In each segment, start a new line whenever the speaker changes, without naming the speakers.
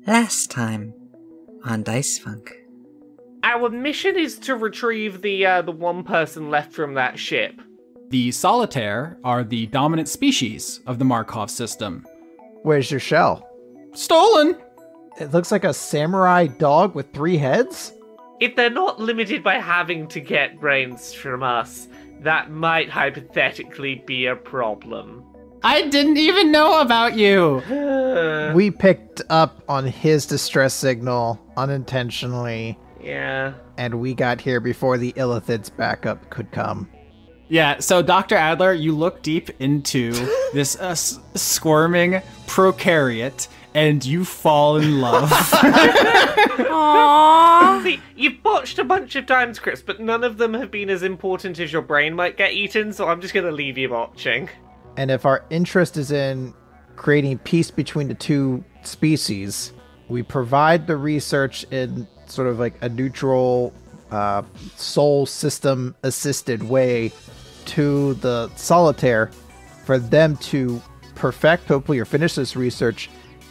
Last time on Dice Funk.
Our mission is to retrieve the one person left from that ship.
The solitaire are the dominant species of the Markov system.
Where's your shell?
Stolen!
It looks like a samurai dog with 3 heads?
If they're not limited by having to get brains from us, that might hypothetically be a problem.
I didn't even know about you!
We picked up on his distress signal unintentionally.
Yeah.
And we got here before the illithid's backup could come.
Yeah, so Dr. Adler, you look deep into this squirming prokaryote, and you fall in love.
Aww.
See, you've botched a bunch of times, Chris, but none of them have been as important as your brain might get eaten, so I'm just going to leave you botching.
And if our interest is in creating peace between the two species, we provide the research in sort of like a neutral soul system assisted way to the solitaire for them to perfect, hopefully, or finish this research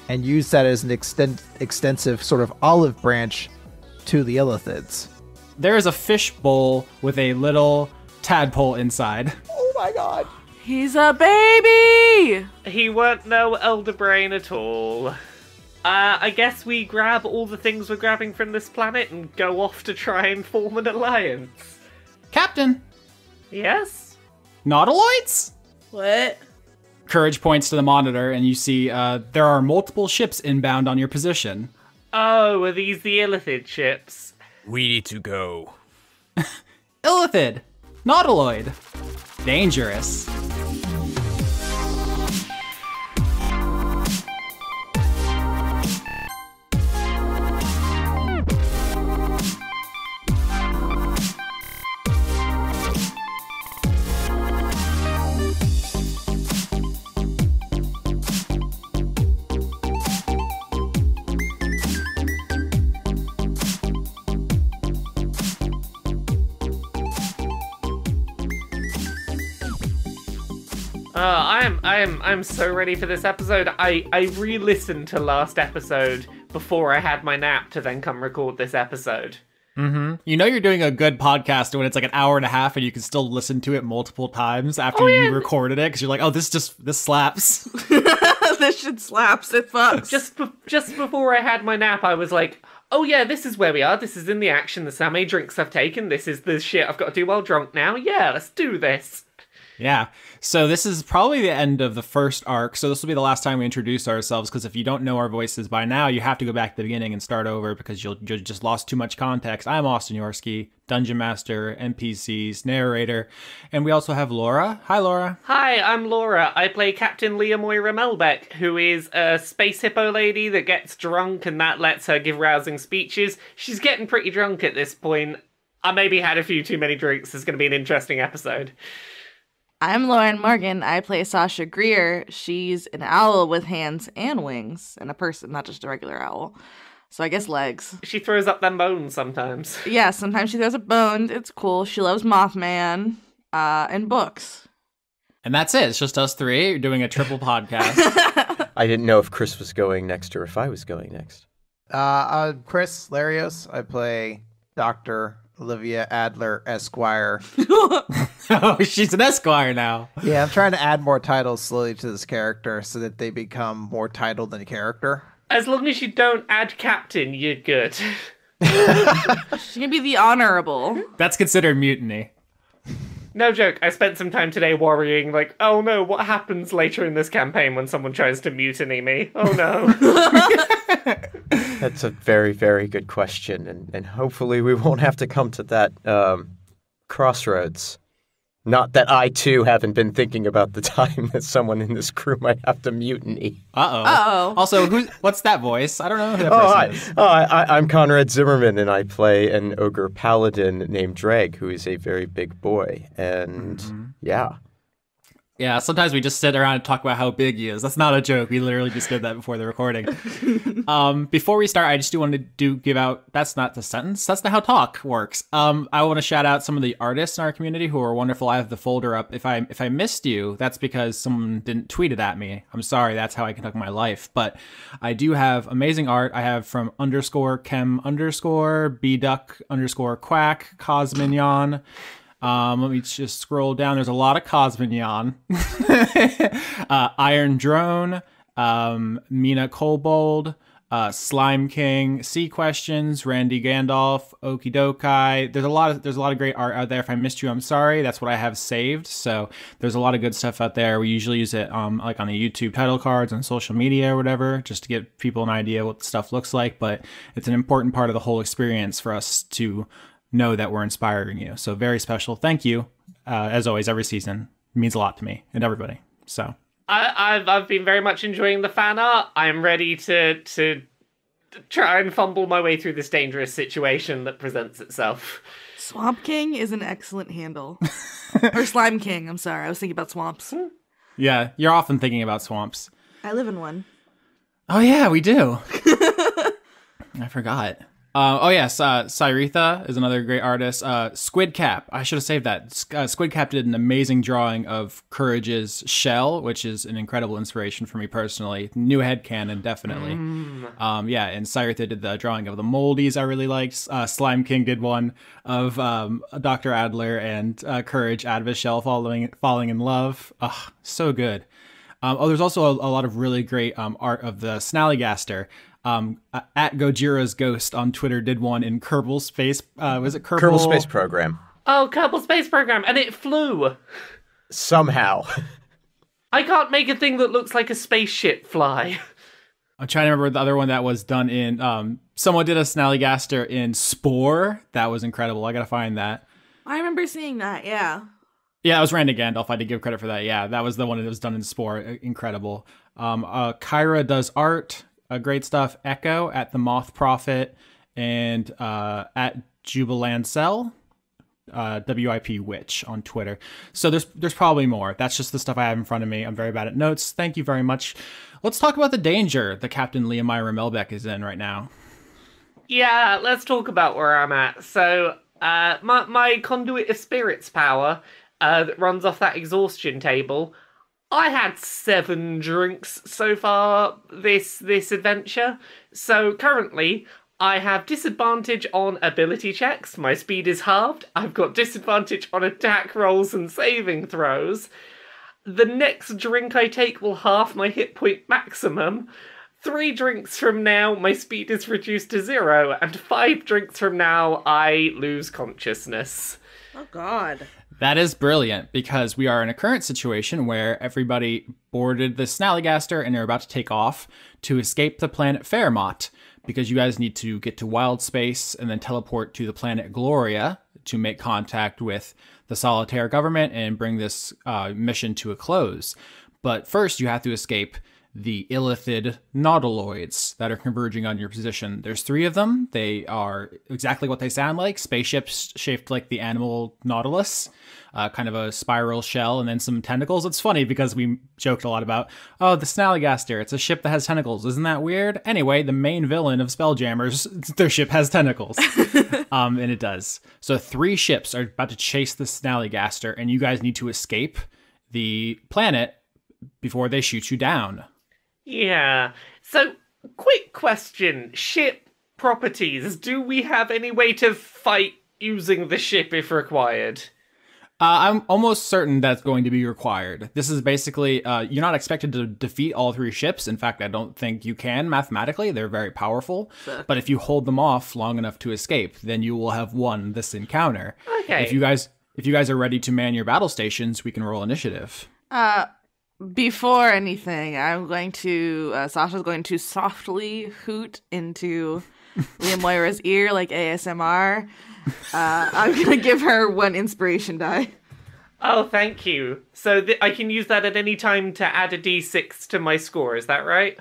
and use that as an extensive sort of olive branch to the illithids.
There is a fish bowl with a little tadpole inside.
Oh my god.
He's a baby!
He weren't no elder brain at all. I guess we grab all the things we're grabbing from this planet and go off to try and form an alliance.
Captain!
Yes?
Nautiloids?
What?
Courage points to the monitor, and you see there are multiple ships inbound on your position.
Oh, are these the illithid ships?
We need to go.
Illithid! Nautiloid! Dangerous.
I'm so ready for this episode. I re-listened to last episode before I had my nap to then come record this episode.
Mm-hmm. You know you're doing a good podcast when it's like an hour and a half and you can still listen to it multiple times after you recorded it because you're like, oh, this slaps.
This shit slaps. It fucks.
Just before I had my nap, I was like, oh yeah, this is where we are. This is in the action. The Same drinks I've taken. This is the shit I've got to do while drunk now. Yeah, let's do this.
Yeah, so this is probably the end of the first arc, so this will be the last time we introduce ourselves, because if you don't know our voices by now, you have to go back to the beginning and start over, because you just lost too much context. I'm Austin Yorsky, Dungeon Master, NPCs, narrator, and we also have Laura. Hi, Laura.
Hi, I'm Laura. I play Captain Liamoira Melbeck, who is a space hippo lady that gets drunk, and that lets her give rousing speeches. She's getting pretty drunk at this point. I maybe had a few too many drinks. It's going to be an interesting episode.
I'm Lauren Morgan. I play Sasha Grier. She's an owl with hands and wings, and a person, not just a regular owl. So I guess legs.
She throws up them bones sometimes.
Yeah, sometimes she throws a bone. It's cool. She loves Mothman and books.
And that's it. It's just us three. You're doing a triple podcast.
I didn't know if Chris was going next or if I was going next.
Chris Larios. I play Dr. Olivia Adler, Esquire.
Oh, she's an Esquire now.
Yeah, I'm trying to add more titles slowly to this character so that they become more title than character.
As long as you don't add Captain, you're good.
She can be the Honorable.
That's considered mutiny.
No joke, I spent some time today worrying, like, oh no, what happens later in this campaign when someone tries to mutiny me? Oh no.
That's a very, very good question, and hopefully we won't have to come to that crossroads. Not that I, too, haven't been thinking about the time that someone in this crew might have to mutiny.
Uh-oh.
Uh-oh.
Also, what's that voice? I don't know who that person is.
I'm Conrad Zimmerman, and I play an ogre paladin named Dregg, who is a very big boy. And, yeah.
Yeah, sometimes we just sit around and talk about how big he is. That's not a joke. We literally just did that before the recording. Before we start, I just do want to give out, that's not the sentence, that's not how talk works. I want to shout out some of the artists in our community who are wonderful. I have the folder up. If I missed you, that's because someone didn't tweet it at me. I'm sorry, that's how I conduct my life. But I do have amazing art. I have from _chem_ bduck_quack, Cosmignon. Let me just scroll down. There's a lot of Cosmignon. Iron Drone, Mina Kobold, Slime King, Sea Questions, Randy Gandalf, Okie Dokai. There's a lot of great art out there. If I missed you, I'm sorry. That's what I have saved. So there's a lot of good stuff out there. We usually use it like on the YouTube title cards and social media or whatever, just to give people an idea what the stuff looks like. But it's an important part of the whole experience for us to know that we're inspiring you. So very special. Thank you. As always, every season means a lot to me and everybody. So
I've been very much enjoying the fan art. I'm ready to try and fumble my way through this dangerous situation that presents itself.
Swamp King is an excellent handle. Or Slime King, I'm sorry. I was thinking about swamps.
Yeah, you're often thinking about swamps.
I live in one.
Oh yeah, we do. I forgot. Cyretha is another great artist. Squid Cap, I should have saved that. Squid Cap did an amazing drawing of Courage's shell, which is an incredible inspiration for me personally. New headcanon, definitely. And Cyretha did the drawing of the moldies I really liked. Slime King did one of Dr. Adler and Courage out of his shell falling in love. So good. There's also a lot of really great art of the Snallygaster. At Gojira's Ghost on Twitter did one in Kerbal Space. Was it Kerbal?
Kerbal Space Program.
Oh, Kerbal Space Program, and it flew.
Somehow.
I can't make a thing that looks like a spaceship fly.
I'm trying to remember the other one that was done in. Someone did a Snallygaster in Spore. That was incredible. I gotta find that.
I remember seeing that, yeah.
Yeah, it was Randy Gandalf. I did give credit for that. Yeah, that was the one that was done in Spore. Incredible. Kyra does art. Great stuff. Echo at the Moth Prophet and at Jubilancel, WIP Witch on Twitter. So there's probably more. That's just the stuff I have in front of me. I'm very bad at notes. Thank you very much. Let's talk about the danger that Captain Liamoira Melbeck is in right now.
Yeah, let's talk about where I'm at. So my conduit of spirits power that runs off that exhaustion table. I had 7 drinks so far this adventure. So currently, I have disadvantage on ability checks. My speed is halved. I've got disadvantage on attack rolls and saving throws. The next drink I take will halve my hit point maximum. 3 drinks from now, my speed is reduced to 0. And 5 drinks from now, I lose consciousness.
Oh, God.
That is brilliant, because we are in a current situation where everybody boarded the Snallygaster and are about to take off to escape the planet Fairmont, because you guys need to get to wild space and then teleport to the planet Gloria to make contact with the solitaire government and bring this mission to a close. But first, you have to escape the illithid nautiloids that are converging on your position. There's 3 of them. They are exactly what they sound like. Spaceships shaped like the animal nautilus, kind of a spiral shell, and then some tentacles. It's funny because we joked a lot about, the Snallygaster. It's a ship that has tentacles. Isn't that weird? Anyway, the main villain of Spelljammers, their ship has tentacles. And it does. So 3 ships are about to chase the Snallygaster, and you guys need to escape the planet before they shoot you down.
Yeah. So, quick question. Ship properties. Do we have any way to fight using the ship if required?
I'm almost certain that's going to be required. This is basically, you're not expected to defeat all 3 ships. In fact, I don't think you can mathematically. They're very powerful. But if you hold them off long enough to escape, then you will have won this encounter.
Okay.
If you guys are ready to man your battle stations, we can roll initiative.
Before anything, Sasha's going to softly hoot into Liamoira's ear like ASMR. I'm going to give her 1 inspiration die.
Oh, thank you. So I can use that at any time to add a d6 to my score, is that right?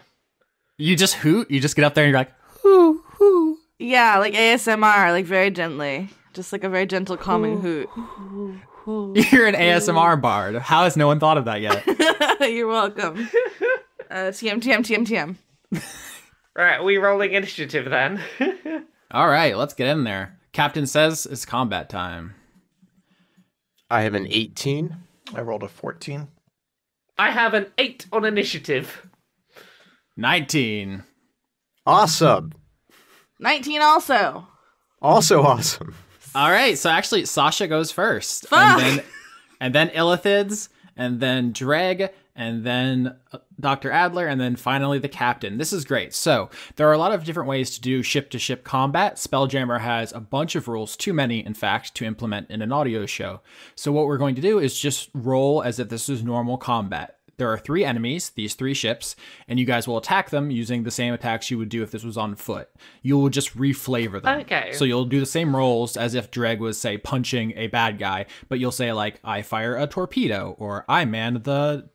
You just hoot? You just get up there and you're like, hoo, hoo.
Yeah, like ASMR, like very gently. Just like a very gentle, calming hoot.
You're an ASMR bard. How has no one thought of that yet?
You're welcome. TM.
Right, are we rolling initiative then?
All right, let's get in there. Captain says it's combat time.
I have an 18.
I rolled a 14.
I have an 8 on initiative.
19.
Awesome.
19 also.
Also awesome.
All right, so actually Sasha goes first.
Fuck!
And then illithids, and then Dregg, and then Dr. Adler, and then finally the captain. This is great. So there are a lot of different ways to do ship-to-ship combat. Spelljammer has a bunch of rules, too many, in fact, to implement in an audio show. So what we're going to do is just roll as if this is normal combat. There are 3 enemies, these 3 ships, and you guys will attack them using the same attacks you would do if this was on foot. You will just reflavor them.
Okay.
So you'll do the same rolls as if Dregg was, say, punching a bad guy, but you'll say, like, I fire a torpedo, or I man the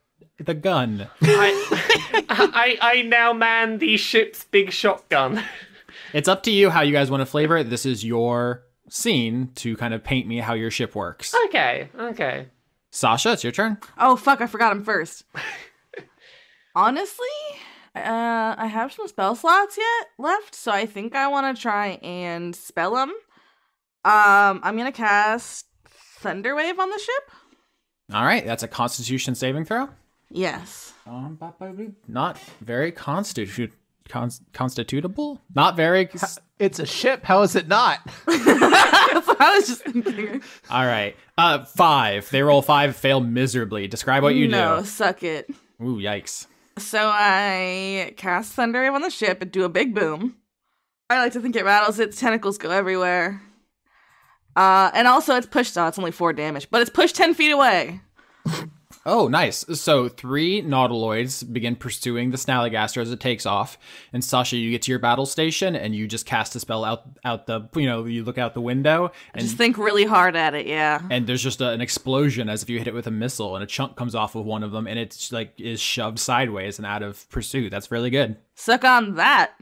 gun.
I now man the ship's big shotgun.
It's up to you how you guys want to flavor it. This is your scene to kind of paint me how your ship works.
Okay.
Sasha, it's your turn.
Oh, fuck, I forgot him first. Honestly, I have some spell slots left, so I think I want to try and spell them. I'm going to cast Thunderwave on the ship.
All right, that's a Constitution saving throw.
Yes.
Not very constitutable? Not very...
It's a ship. How is it not?
That's what I was just thinking.
All right. 5. They roll 5, fail miserably. Describe what you
No,
do.
suck it.
Ooh, yikes.
So I cast Thunderwave on the ship and do a big boom. I like to think it rattles. Its tentacles go everywhere. And also it's pushed. Oh, it's only 4 damage, but it's pushed 10 feet away.
Oh, nice. So 3 nautiloids begin pursuing the Snallygaster as it takes off. And Sasha, you get to your battle station and you just cast a spell out the, you look out the window. And
Just think really hard at it, yeah.
And there's just an explosion as if you hit it with a missile, and a chunk comes off of one of them, and it's like is shoved sideways and out of pursuit. That's really good.
Suck on that.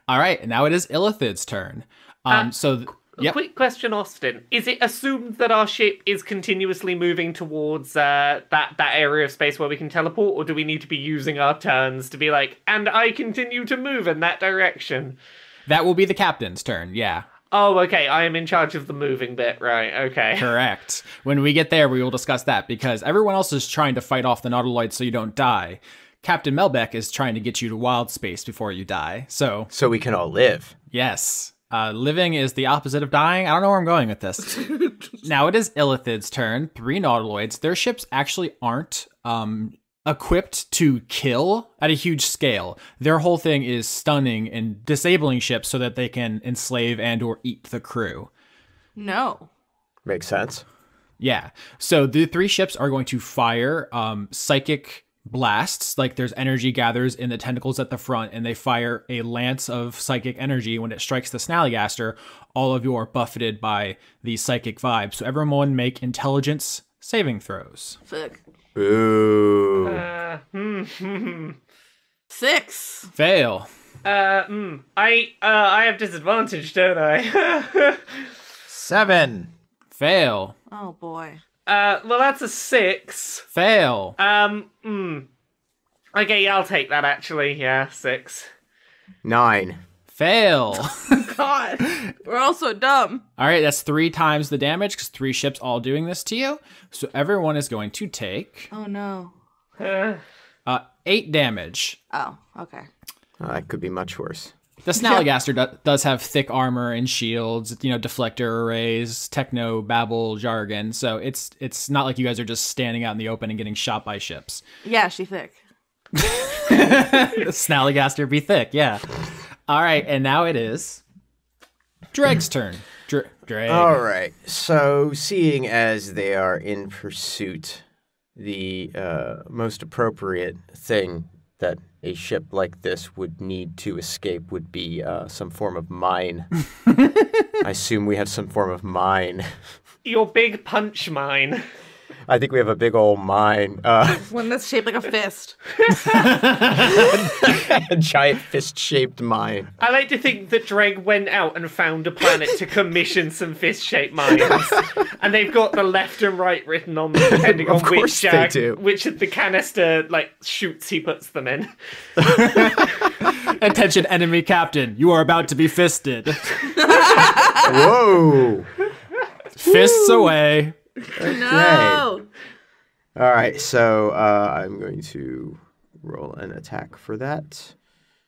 All right, now it is Illithid's turn. Yep.
Quick question, Austin. Is it assumed that our ship is continuously moving towards that area of space where we can teleport, or do we need to be using our turns to be like, and I continue to move in that direction?
That will be the captain's turn, yeah.
Oh, okay. I am in charge of the moving bit, right? Okay.
Correct. When we get there, we will discuss that, because everyone else is trying to fight off the nautiloid so you don't die. Captain Melbeck is trying to get you to wild space before you die, so
we can all live.
yes. Living is the opposite of dying. I don't know where I'm going with this. Now it is Illithid's turn. 3 nautiloids. Their ships actually aren't equipped to kill at a huge scale. Their whole thing is stunning and disabling ships so that they can enslave and or eat the crew.
No.
Makes sense.
Yeah. So the 3 ships are going to fire psychic blasts, like there's energy gathers in the tentacles at the front, and they fire a lance of psychic energy. When it strikes the Snallygaster, all of you are buffeted by the psychic vibe. So everyone make intelligence saving throws.
Fuck.
Ooh.
6.
Fail.
I have disadvantage, don't I?
7.
Fail.
Oh boy.
Well, that's a 6.
Fail.
Okay, yeah, I'll take that, actually. Yeah, 6.
9.
Fail.
God. We're all so dumb.
All right, that's 3 times the damage, because 3 ships all doing this to you. So everyone is going to take
Oh no.
8 damage.
Oh, okay.
That could be much worse.
The Snallygaster does have thick armor and shields, deflector arrays, techno babble jargon. So it's not like you guys are just standing out in the open and getting shot by ships.
Yeah, she thick.
Snallygaster be thick, yeah. All right, and now it is Dregg's turn. Dregg.
All right. So, seeing as they are in pursuit, the most appropriate thing that a ship like this would need to escape would be some form of mine. I assume we have some form of mine.
Your big punch mine.
I think we have a big old mine.
One that's shaped like a fist.
A giant fist-shaped mine.
I like to think that Dregg went out and found a planet to commission some fist-shaped mines. And they've got the left and right written on them, depending on which of the canister shoots he puts them in.
Attention, enemy captain. You are about to be fisted.
Whoa.
Fists away.
Okay.
No.
All right, so I'm going to roll an attack for that.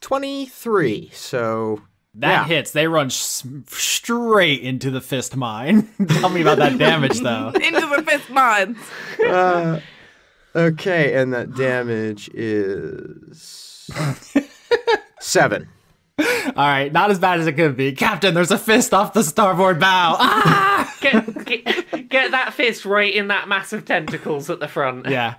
23, so...
That hits. They run straight into the fist mine. Tell me about that damage, though.
Into the fist mines.
Okay, and that damage is 7.
All right, not as bad as it could be. Captain, there's a fist off the starboard bow. Ah!
Get that fist right in that massive tentacles at the front.
Yeah.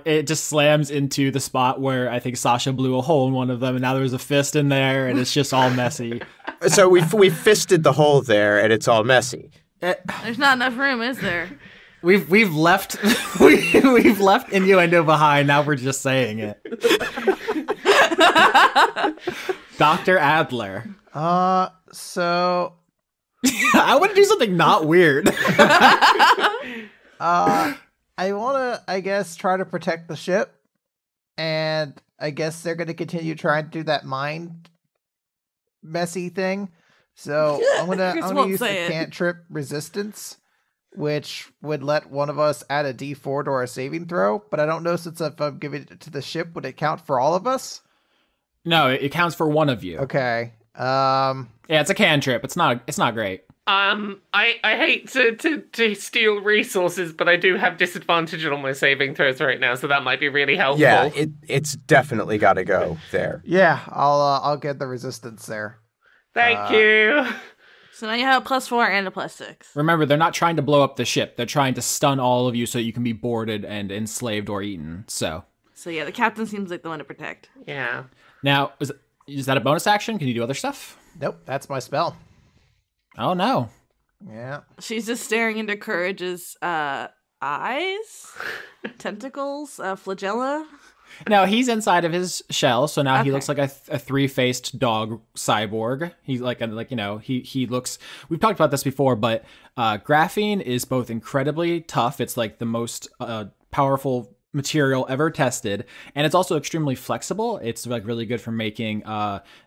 It just slams into the spot where I think Sasha blew a hole in one of them, and now there's a fist in there, and it's just all messy.
So we fisted the hole there, and it's all messy.
There's not enough room, is there?
We've left we've left innuendo behind. Now we're just saying it. Dr. Adler.
So
I want to do something not weird.
I want to, I guess, try to protect the ship, and I guess they're going to continue trying to do that mind messy thing. So I'm gonna use the cantrip resistance, which would let one of us add a D4 to our saving throw. But I don't know, since if I'm giving it to the ship, would it count for all of us?
No, it counts for one of you.
Okay.
Yeah, it's a cantrip. It's not great.
I hate to steal resources, but I do have disadvantage on my saving throws right now, so that might be really helpful.
Yeah, it's definitely got to go there.
Yeah, I'll get the resistance there.
Thank you.
So now you have a +4 and a +6.
Remember, they're not trying to blow up the ship. They're trying to stun all of you so you can be boarded and enslaved or eaten. So
yeah, the captain seems like the one to protect.
Yeah.
Now, is that a bonus action? Can you do other stuff?
Nope, that's my spell.
Oh, no.
Yeah.
She's just staring into Courage's eyes, tentacles, flagella.
No, he's inside of his shell, so now he
Okay.
looks like a three-faced dog cyborg. He's he looks. We've talked about this before, but graphene is both incredibly tough. It's like the most powerful material ever tested, and it's also extremely flexible. It's like really good for making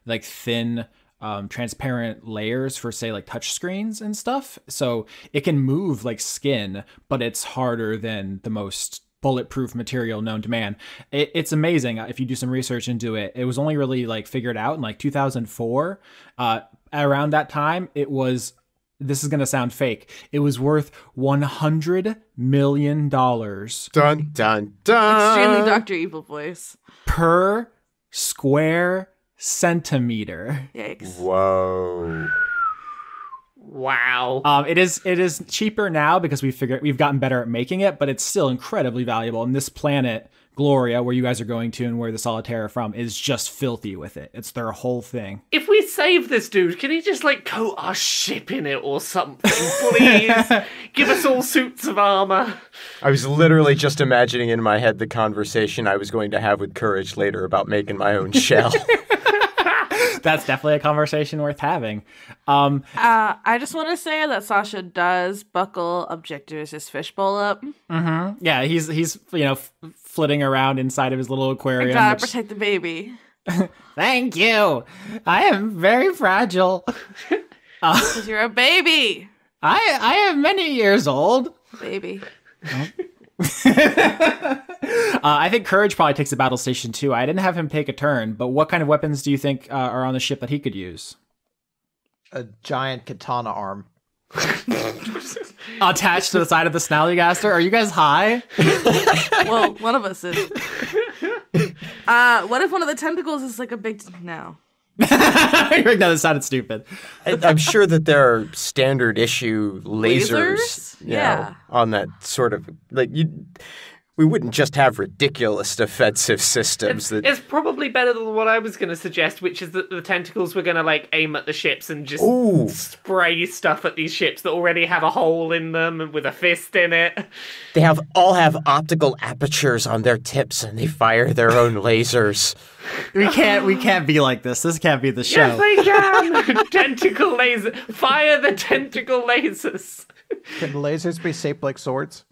like thin, transparent layers for, say, like touch screens and stuff. So it can move like skin, but it's harder than the most bulletproof material known to man. It's amazing if you do some research into it. It was only really like figured out in like 2004. Around that time, it was, this is going to sound fake, it was worth $100 million.
Dun, dun, dun.
Extremely Dr. Evil voice.
Per square centimeter.
Yikes.
Whoa.
Wow.
It is cheaper now because we've gotten better at making it, but it's still incredibly valuable. And this planet, Gloria, where you guys are going to and where the solitaire are from, is just filthy with it. It's their whole thing.
If we save this dude, can he just coat our ship in it or something, please? Give us all suits of armor.
I was literally just imagining in my head the conversation I was going to have with Courage later about making my own shell.
That's definitely a conversation worth having.
I just want to say that Sasha does buckle Objectives' fishbowl up.
Mm-hmm. Yeah, he's flitting around inside of his little aquarium.
I gotta protect the baby.
Thank you. I am very fragile.
Because you're a baby.
I am many years old.
Baby.
I think Courage probably takes a battle station too. I didn't have him take a turn, but what kind of weapons do you think are on the ship that he could use?
A giant katana arm.
Attached to the side of the Snallygaster? Are you guys high?
Well, one of us is. What if one of the tentacles is like a big... No.
No, that sounded stupid.
I'm sure that there are standard issue lasers,
Lasers?
you know,
Yeah.
on that sort of We wouldn't just have ridiculous defensive systems that...
It's probably better than what I was going to suggest, which is that the tentacles were going to, like, aim at the ships and just spray stuff at these ships that already have a hole in them and with a fist in it.
They all have optical apertures on their tips and they fire their own lasers.
We can't be like this. This can't be the show.
Yes, they can! Tentacle laser. Fire the tentacle lasers.
Can lasers be shaped like swords?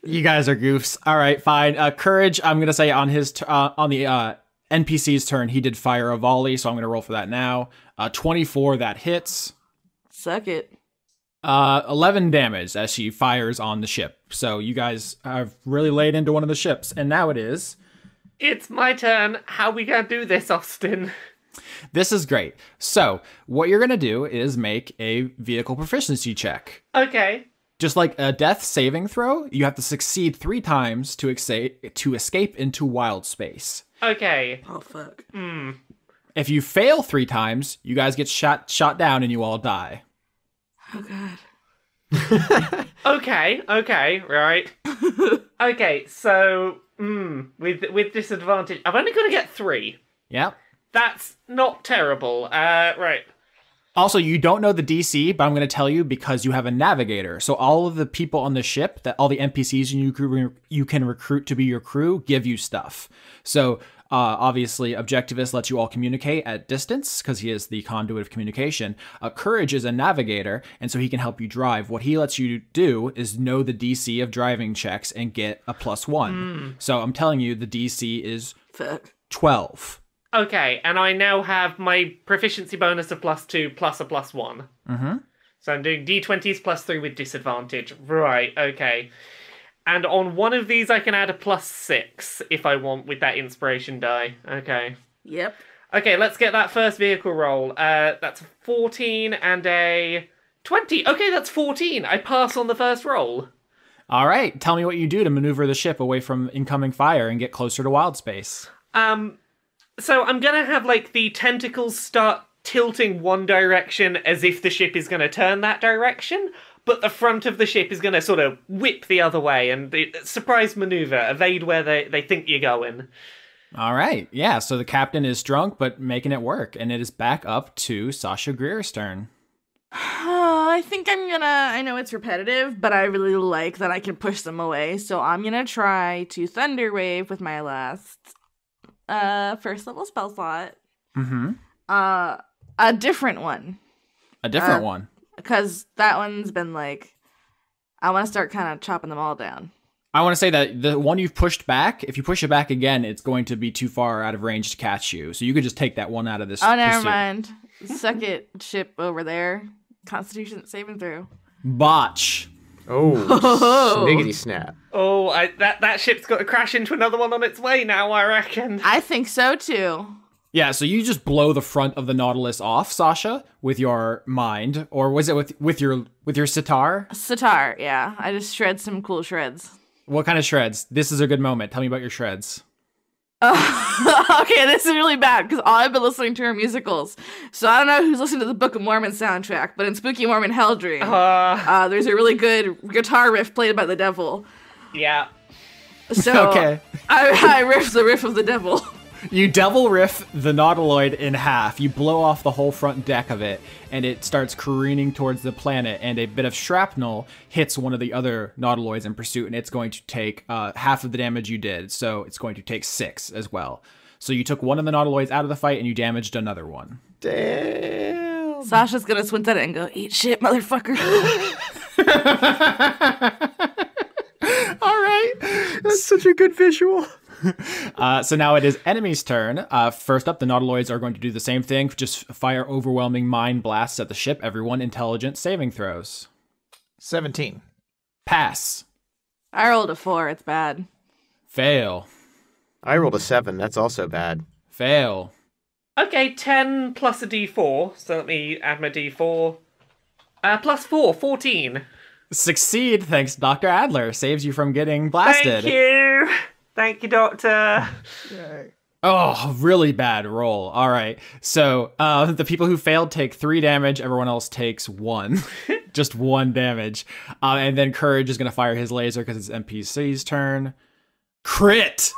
You guys are goofs. All right, fine. Courage, I'm going to say on his on the NPC's turn, he did fire a volley, so I'm going to roll for that now. 24, that hits.
Suck it.
11 damage as she fires on the ship. So you guys have really laid into one of the ships, and now it is.
It's my turn. How we going to do this, Austin?
This is great. So what you're going to do is make a vehicle proficiency check.
Okay.
Just like a death saving throw, you have to succeed 3 times to escape into wild space.
Okay.
Oh, fuck.
If you fail 3 times, you guys get shot down and you all die.
Oh, God.
Okay, right. Okay, so, with disadvantage, I'm only going to get 3.
Yep.
That's not terrible. Right.
Also, you don't know the DC, but I'm going to tell you because you have a navigator. So all of the people on the ship, all the NPCs you can recruit to be your crew, give you stuff. So obviously, Objectivist lets you all communicate at distance because he is the conduit of communication. Courage is a navigator, and so he can help you drive. What he lets you do is know the DC of driving checks and get a +1. So I'm telling you, the DC is 12.
Okay, and I now have my proficiency bonus of +2 plus a +1.
Mm-hmm.
So I'm doing d20s +3 with disadvantage. Right, okay. And on one of these I can add a +6 if I want with that inspiration die. Okay.
Yep.
Okay, let's get that first vehicle roll. That's a 14 and a 20. Okay, that's 14. I pass on the first roll.
All right, tell me what you do to maneuver the ship away from incoming fire and get closer to wild space.
So I'm gonna have, like, the tentacles start tilting one direction as if the ship is gonna turn that direction, but the front of the ship is gonna sort of whip the other way and surprise maneuver, evade where they think you're going.
All right, yeah, so the captain is drunk, but making it work, and it is back up to Sasha Grier's turn.
I think I know it's repetitive, but I really like that I can push them away, so I'm gonna try to Thunder Wave with my last first level spell slot.
Mm-hmm.
A different one.
A different one?
Because that one's been like, I want to start kind of chopping them all down.
I want to say that the one you've pushed back, if you push it back again, it's going to be too far out of range to catch you. So you could just take that one out of this.
Oh, never mind. Suck it, ship over there. Constitution saving throw.
Botch.
Oh, sniggity snap.
Oh, that ship's got to crash into another one on its way now, I reckon.
I think so, too.
Yeah, so you just blow the front of the Nautilus off, Sasha, with your mind, or was it with your sitar?
Sitar, yeah. I just shred some cool shreds.
What kind of shreds? This is a good moment. Tell me about your shreds.
Okay, this is really bad because all I've been listening to are musicals. So I don't know who's listening to the Book of Mormon soundtrack, but in Spooky Mormon Hell Dream, there's a really good guitar riff played by the devil.
Yeah.
So
okay.
I riff the riff of the devil.
You devil riff the nautiloid in half. You blow off the whole front deck of it, and it starts careening towards the planet, and a bit of shrapnel hits one of the other nautiloids in pursuit, and it's going to take half of the damage you did, so it's going to take 6 as well. So you took one of the nautiloids out of the fight, and you damaged another one.
Damn.
Sasha's gonna squint at it and go, "Eat shit, motherfucker."
All right. That's such a good visual.
So now it is enemy's turn. First up, the nautiloids are going to do the same thing. Just fire overwhelming mind blasts at the ship. Everyone intelligence saving throws.
17.
Pass.
I rolled a 4. It's bad.
Fail.
I rolled a 7. That's also bad.
Fail.
Okay, 10 plus a d4. So let me add my d4. Plus 4, 14.
Succeed, thanks Dr. Adler. Saves you from getting blasted.
Thank you. Thank you, Doctor.
Yay.
Oh, really bad roll. All right. So the people who failed take 3 damage. Everyone else takes 1. Just 1 damage. And then Courage is going to fire his laser because it's NPC's turn. Crit!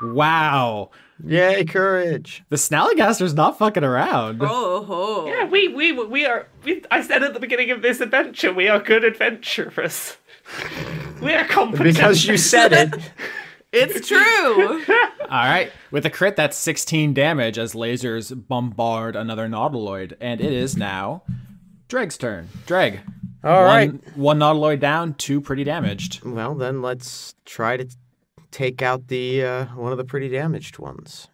Wow.
Yay, Courage.
The Snallygaster's not fucking around.
Oh.
Yeah, we are. I said at the beginning of this adventure, we are good adventurers. We are competent.
Because you said it.
It's true.
All right. With a crit, that's 16 damage as lasers bombard another nautiloid. And it is now Dregg's turn. Dregg.
All right.
One nautiloid down, 2 pretty damaged.
Well, then let's try to take out the one of the pretty damaged ones.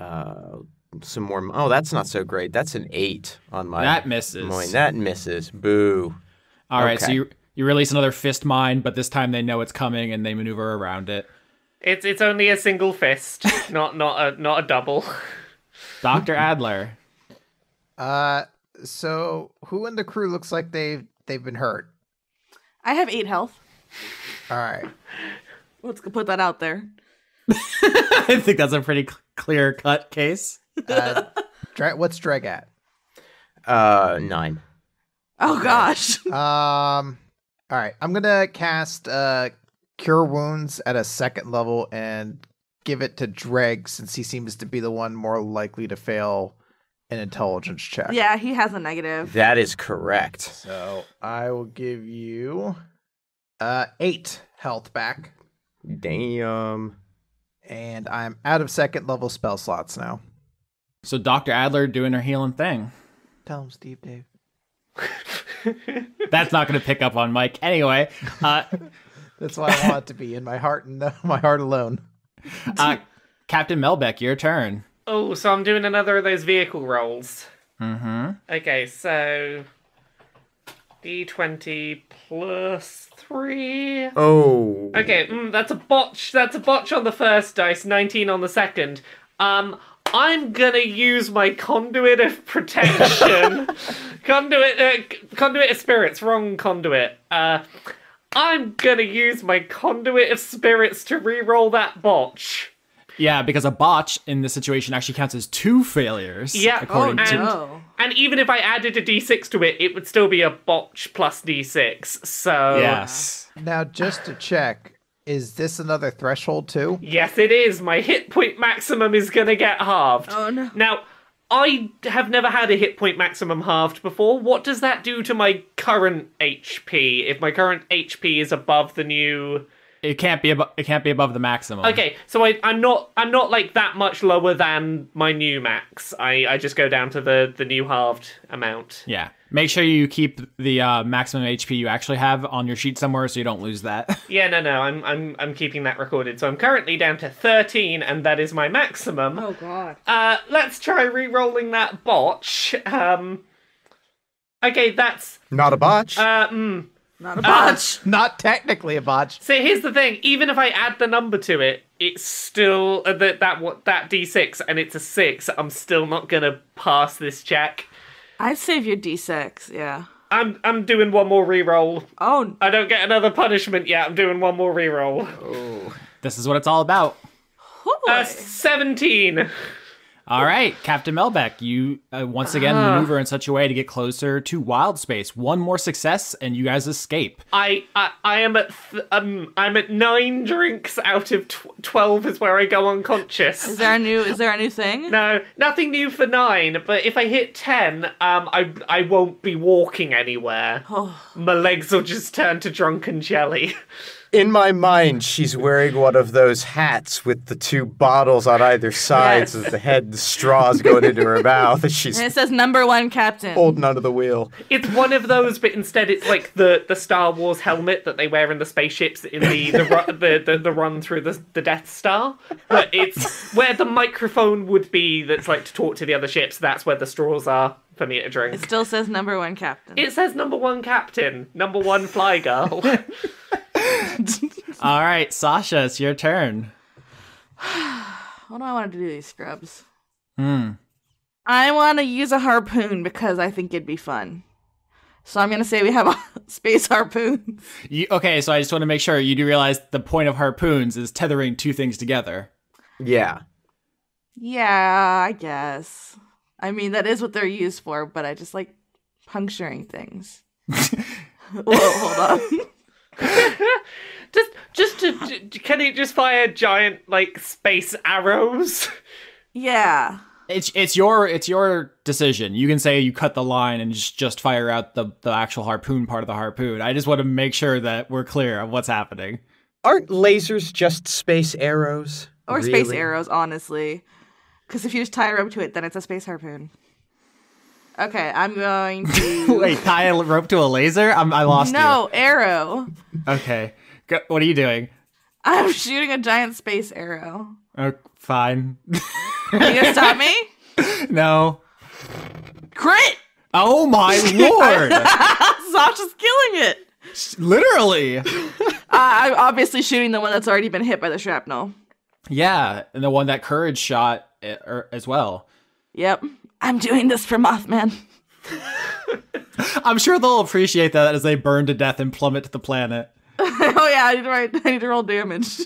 Some more. Oh, that's not so great. That's an 8 on my.
That misses.
That misses. Boo.
All right. So you release another fist mine, but this time they know it's coming and they maneuver around it.
It's only a single fist, not a double.
Dr. Adler.
So who in the crew looks like they've been hurt?
I have 8 health.
All right.
Let's put that out there.
I think that's a pretty clear-cut case.
What's Dregg at?
9.
Oh gosh.
All right. I'm gonna cast Cure Wounds at a 2nd level and give it to Dregg since he seems to be the one more likely to fail an intelligence check.
Yeah, he has a negative.
That is correct.
So I will give you 8 health back.
Damn.
And I'm out of 2nd level spell slots now.
So Dr. Adler doing her healing thing.
Tell him, Steve Dave.
That's not going to pick up on Mike. Anyway.
That's why I want it to be in my heart and my heart alone.
Captain Melbeck, your turn.
Oh, so I'm doing another of those vehicle rolls.
Mm-hmm.
Okay, so D20 plus 3.
Oh.
Okay, that's a botch. That's a botch on the first dice, 19 on the second. I'm gonna use my conduit of protection. Conduit of spirits, wrong conduit. I'm gonna use my conduit of spirits to re-roll that botch.
Yeah, because a botch in this situation actually counts as 2 failures.
Yeah,
according to...
And even if I added a d6 to it, it would still be a botch plus d6, so...
Yes.
Now, just to check, is this another threshold too?
Yes, it is. My hit point maximum is gonna get halved.
Oh, no.
Now, I have never had a hit point maximum halved before. What does that do to my current HP if my current HP is above the new...
It can't be above the maximum.
Okay, so I'm not like that much lower than my new max. I just go down to the new halved amount.
Yeah. Make sure you keep the maximum HP you actually have on your sheet somewhere so you don't lose that.
Yeah, no, I'm keeping that recorded. So I'm currently down to 13, and that is my maximum.
Oh god.
Let's try re-rolling that botch. Okay, that's
Not a botch.
Not a botch.
Not technically a botch.
So here's the thing: even if I add the number to it, it's still that d6, and it's a 6. I'm still not gonna pass this check.
I'd save your d6, yeah.
I'm doing one more reroll.
Oh.
I don't get another punishment yet. I'm doing one more reroll.
Oh.
This is what it's all about.
17.
All right, Captain Melbeck, you once again maneuver in such a way to get closer to wild space. One more success, and you guys escape.
I am at I'm at 9 drinks out of 12 is where I go unconscious.
Is there a new thing?
No, nothing new for 9. But if I hit 10, I won't be walking anywhere. My legs will just turn to drunken jelly.
In my mind, she's wearing one of those hats with the 2 bottles on either side of the head, the straws going into her mouth, and she's
And it says number 1 captain.
holding onto the wheel.
It's one of those, but instead it's like the Star Wars helmet that they wear in the spaceships in the run through the Death Star. But it's where the microphone would be that's like to talk to the other ships. That's where the straws are for me to drink.
It still says number 1 captain.
It says number 1 captain, number 1 fly girl.
All right, Sasha, it's your turn.
What do I want to do to these scrubs? I want to use a harpoon because I think it'd be fun. So I'm going to say we have a space harpoon.
Okay, so I just want to make sure you do realize the point of harpoons is tethering 2 things together.
Yeah.
Yeah, I guess. I mean, that is what they're used for, but I just like puncturing things. Whoa, hold on.
Can he just fire giant, like, space arrows?
Yeah.
It's your decision. You can say you cut the line and just fire out the actual harpoon part of the harpoon. I just want to make sure that we're clear on what's happening.
Aren't lasers just space arrows?
Or
Really?
space arrows, honestly. Because if you just tie a rope to it, then it's a space harpoon. Okay, I'm going to...
Wait, tie a rope to a laser? I lost you.
No, arrow.
Okay. What are you doing?
I'm shooting a giant space arrow.
Oh, fine.
Are you gonna stop me?
No.
Crit!
Oh my lord!
Sasha's killing it!
Literally!
I'm obviously shooting the one that's already been hit by the shrapnel.
Yeah, and the one that Courage shot as well.
Yep. I'm doing this for Mothman.
I'm sure they'll appreciate that as they burn to death and plummet to the planet.
Oh yeah, I need to roll damage.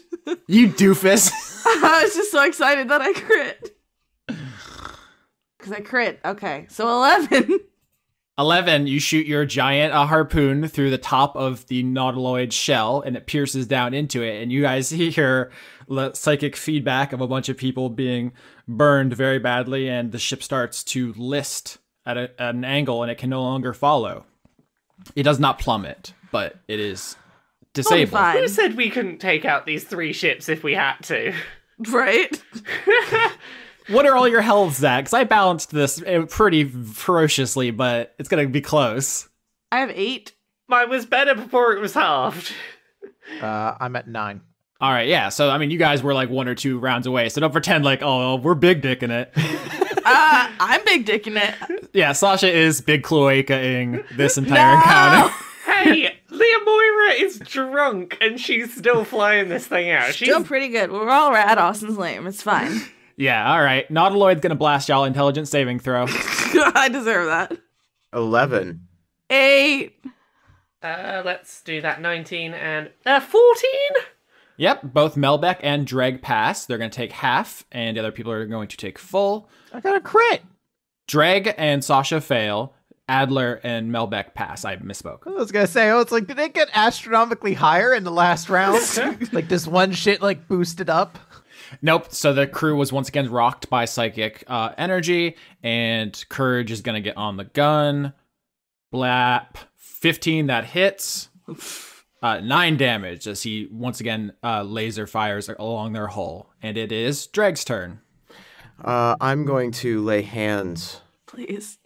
You doofus!
I was just so excited that I crit. Because I crit. Okay, so 11.
11, you shoot your giant harpoon through the top of the nautiloid shell, and it pierces down into it, and you guys hear the psychic feedback of a bunch of people being burned very badly, and the ship starts to list at an angle, and it can no longer follow. It does not plummet, but it is disabled.
Fine.
Who said we couldn't take out these 3 ships if we had to?
Right?
What are all your healths at? Because I balanced this pretty ferociously, but it's going to be close.
I have 8.
Mine was better before it was halved.
I'm at 9.
All right, yeah. So, I mean, you guys were like 1 or 2 rounds away, so don't pretend like, oh, we're big dicking it.
I'm big dicking it.
Yeah, Sasha is big cloaca-ing this entire encounter.
Hey, Liamoira is drunk and she's still flying this thing out. She's
Still pretty good. We're all at Austin's lame. It's fine.
Yeah, all right. Nautiloid's going to blast y'all intelligence saving throw.
I deserve that.
11.
8.
Let's do that. 19 and 14.
Yep, both Melbeck and Dregg pass. They're going to take half, and the other people are going to take full.
I got a crit.
Dregg and Sasha fail. Adler and Melbeck pass. I misspoke.
I was gonna say, it's like, did it get astronomically higher in the last round? Like this one shit like boosted up?
Nope. So the crew was once again rocked by psychic energy, and Courage is going to get on the gun. Blap. 15, that hits. 9 damage as he once again laser fires along their hull. And it is Dregg's turn.
I'm going to lay hands
Please.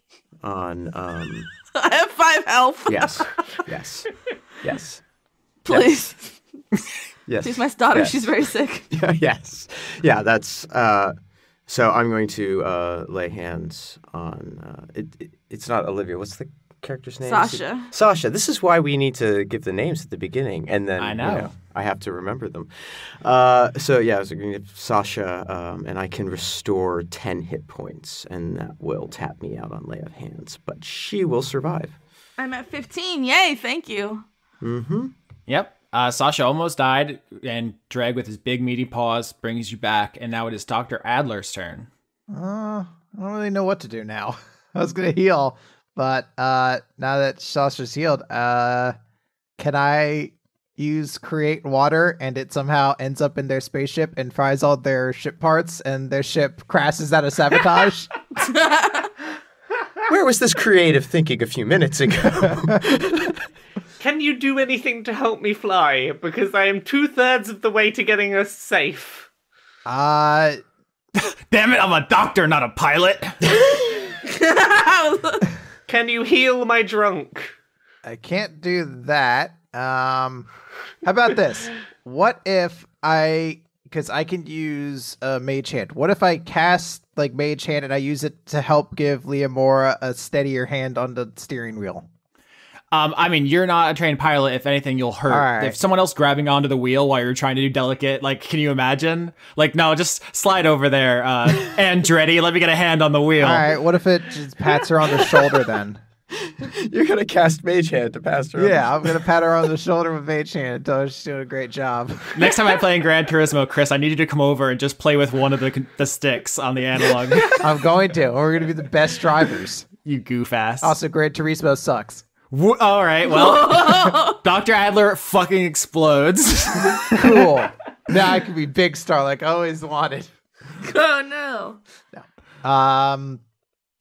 on...
I have 5 health.
Yes.
Please.
Yes.
She's my daughter.
Yes.
She's very sick.
Yes. Yeah, that's... so I'm going to lay hands on... it's not Olivia. What's the character's name?
Sasha.
Sasha. This is why we need to give the names at the beginning, and then
I know.
I have to remember them. So yeah, I was going to give Sasha, and I can restore 10 hit points, and that will tap me out on lay of hands. But she will survive.
I'm at 15. Yay, thank you.
Mm-hmm.
Yep. Sasha almost died, and Dregg with his big meaty paws brings you back, and now it is Dr. Adler's turn.
I don't really know what to do now. I was gonna heal, but now that Sasha's healed, can I use create water and it somehow ends up in their spaceship and fries all their ship parts and their ship crashes out of sabotage?
Where was this creative thinking a few minutes ago?
Can you do anything to help me fly? Because I am 2/3 of the way to getting us safe.
Damn it, I'm a doctor, not a pilot.
Can you heal my drunk?
I can't do that. How about this? What if because I can use a mage hand. What if I cast like mage hand and I use it to help give Liamoira a steadier hand on the steering wheel?
I mean, you're not a trained pilot. If anything, you'll hurt.
Right.
If someone else grabbing onto the wheel while you're trying to do delicate, like, can you imagine? Like, no, just slide over there, Andretti. Let me get a hand on the wheel.
All right. What if it just pats her on the shoulder then?
You're gonna cast Mage Hand to pass her.
Yeah, I'm gonna pat her on the shoulder with Mage Hand and tell her she's doing a great job.
Next time I play in Gran Turismo, Chris, I need you to come over and just play with one of the sticks on the analog.
I'm going to. We're gonna be the best drivers.
You goof ass.
Also, Gran Turismo sucks.
All right, well, Dr. Adler fucking explodes.
Cool. Now I can be Big Star like I always wanted.
Oh no.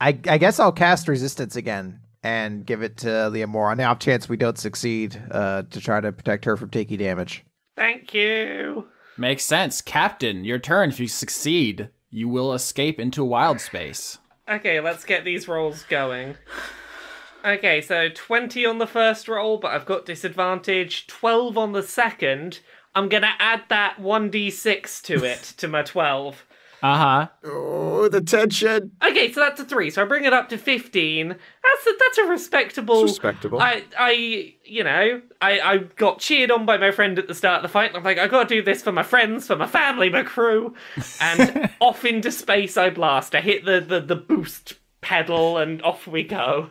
I guess I'll cast Resistance again and give it to Liamoira. Now, off chance we don't succeed, to try to protect her from taking damage.
Thank you.
Makes sense. Captain, your turn. If you succeed, you will escape into wild space.
Okay, let's get these rolls going. Okay, so 20 on the first roll, but I've got disadvantage. 12 on the second. I'm going to add that 1d6 to it, to my 12.
Uh-huh.
Oh, the tension.
Okay, so that's a 3, so I bring it up to 15. That's a respectable...
It's respectable.
I got cheered on by my friend at the start of the fight, and I'm like, I gotta do this for my friends, for my family, my crew. And off into space I blast. I hit the boost pedal, and off we go.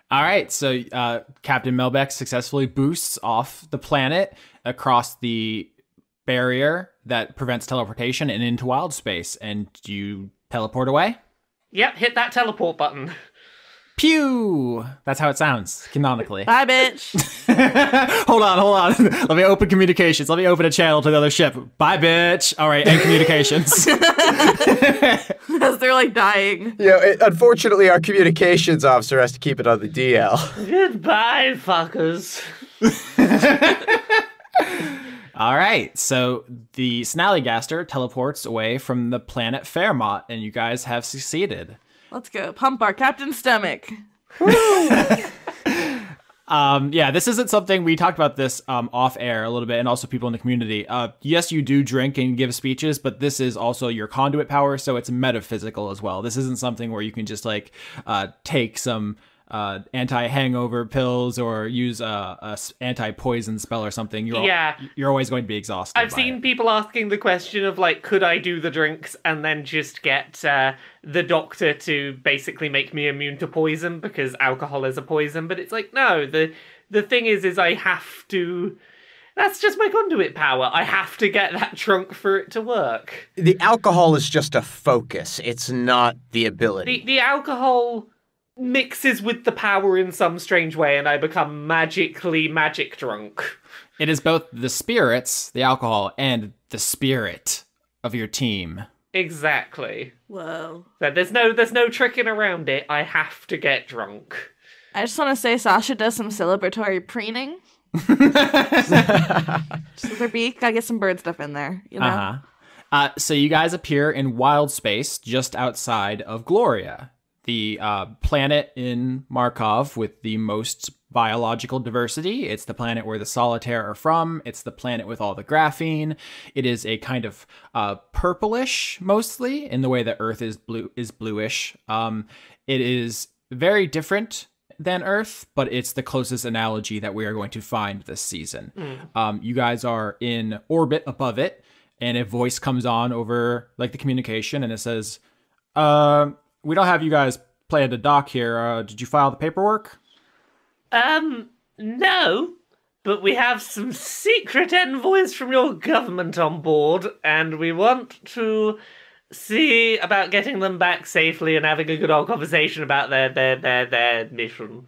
All right, so Captain Melbeck successfully boosts off the planet across the barrier that prevents teleportation and into wild space. And you teleport away?
Yep, hit that teleport button.
Pew! That's how it sounds, canonically.
Bye, bitch.
Hold on. Let me open communications. Let me open a channel to the other ship. Bye, bitch. All right, end communications.
As they're like dying.
Unfortunately, our communications officer has to keep it on the DL.
Goodbye, fuckers.
All right, so the Snallygaster teleports away from the planet Fairmont, and you guys have succeeded.
Let's go. Pump our captain's stomach.
Yeah, this isn't something we talked about this off air a little bit, and also people in the community. Yes, you do drink and give speeches, but this is also your conduit power, so it's metaphysical as well. This isn't something where you can just like take some anti-hangover pills or use a anti-poison spell or something. You're always going to be exhausted.
I've seen people asking the question of like, could I do the drinks and then just get the doctor to basically make me immune to poison because alcohol is a poison? But it's like, no, the thing is I have to. That's just my conduit power. I have to get that drunk for it to work.
The alcohol is just a focus. It's not the ability.
The alcohol mixes with the power in some strange way, and I become magically magic drunk.
It is both the spirits, the alcohol, and the spirit of your team.
Exactly.
Whoa.
So there's no tricking around it. I have to get drunk.
I just want to say Sasha does some celebratory preening. Just with her beak. Gotta get some bird stuff in there, you know?
So you guys appear in wild space just outside of Gloria, the planet in Markov with the most biological diversity. It's the planet where the solitaire are from. It's the planet with all the graphene. It is a kind of purplish, mostly, in the way that Earth is bluish. It is very different than Earth, but it's the closest analogy that we are going to find this season. You guys are in orbit above it, and a voice comes on over like the communication, and it says, we don't have you guys play at the dock here. Did you file the paperwork?
No, but we have some secret envoys from your government on board, and we want to see about getting them back safely and having a good old conversation about their mission.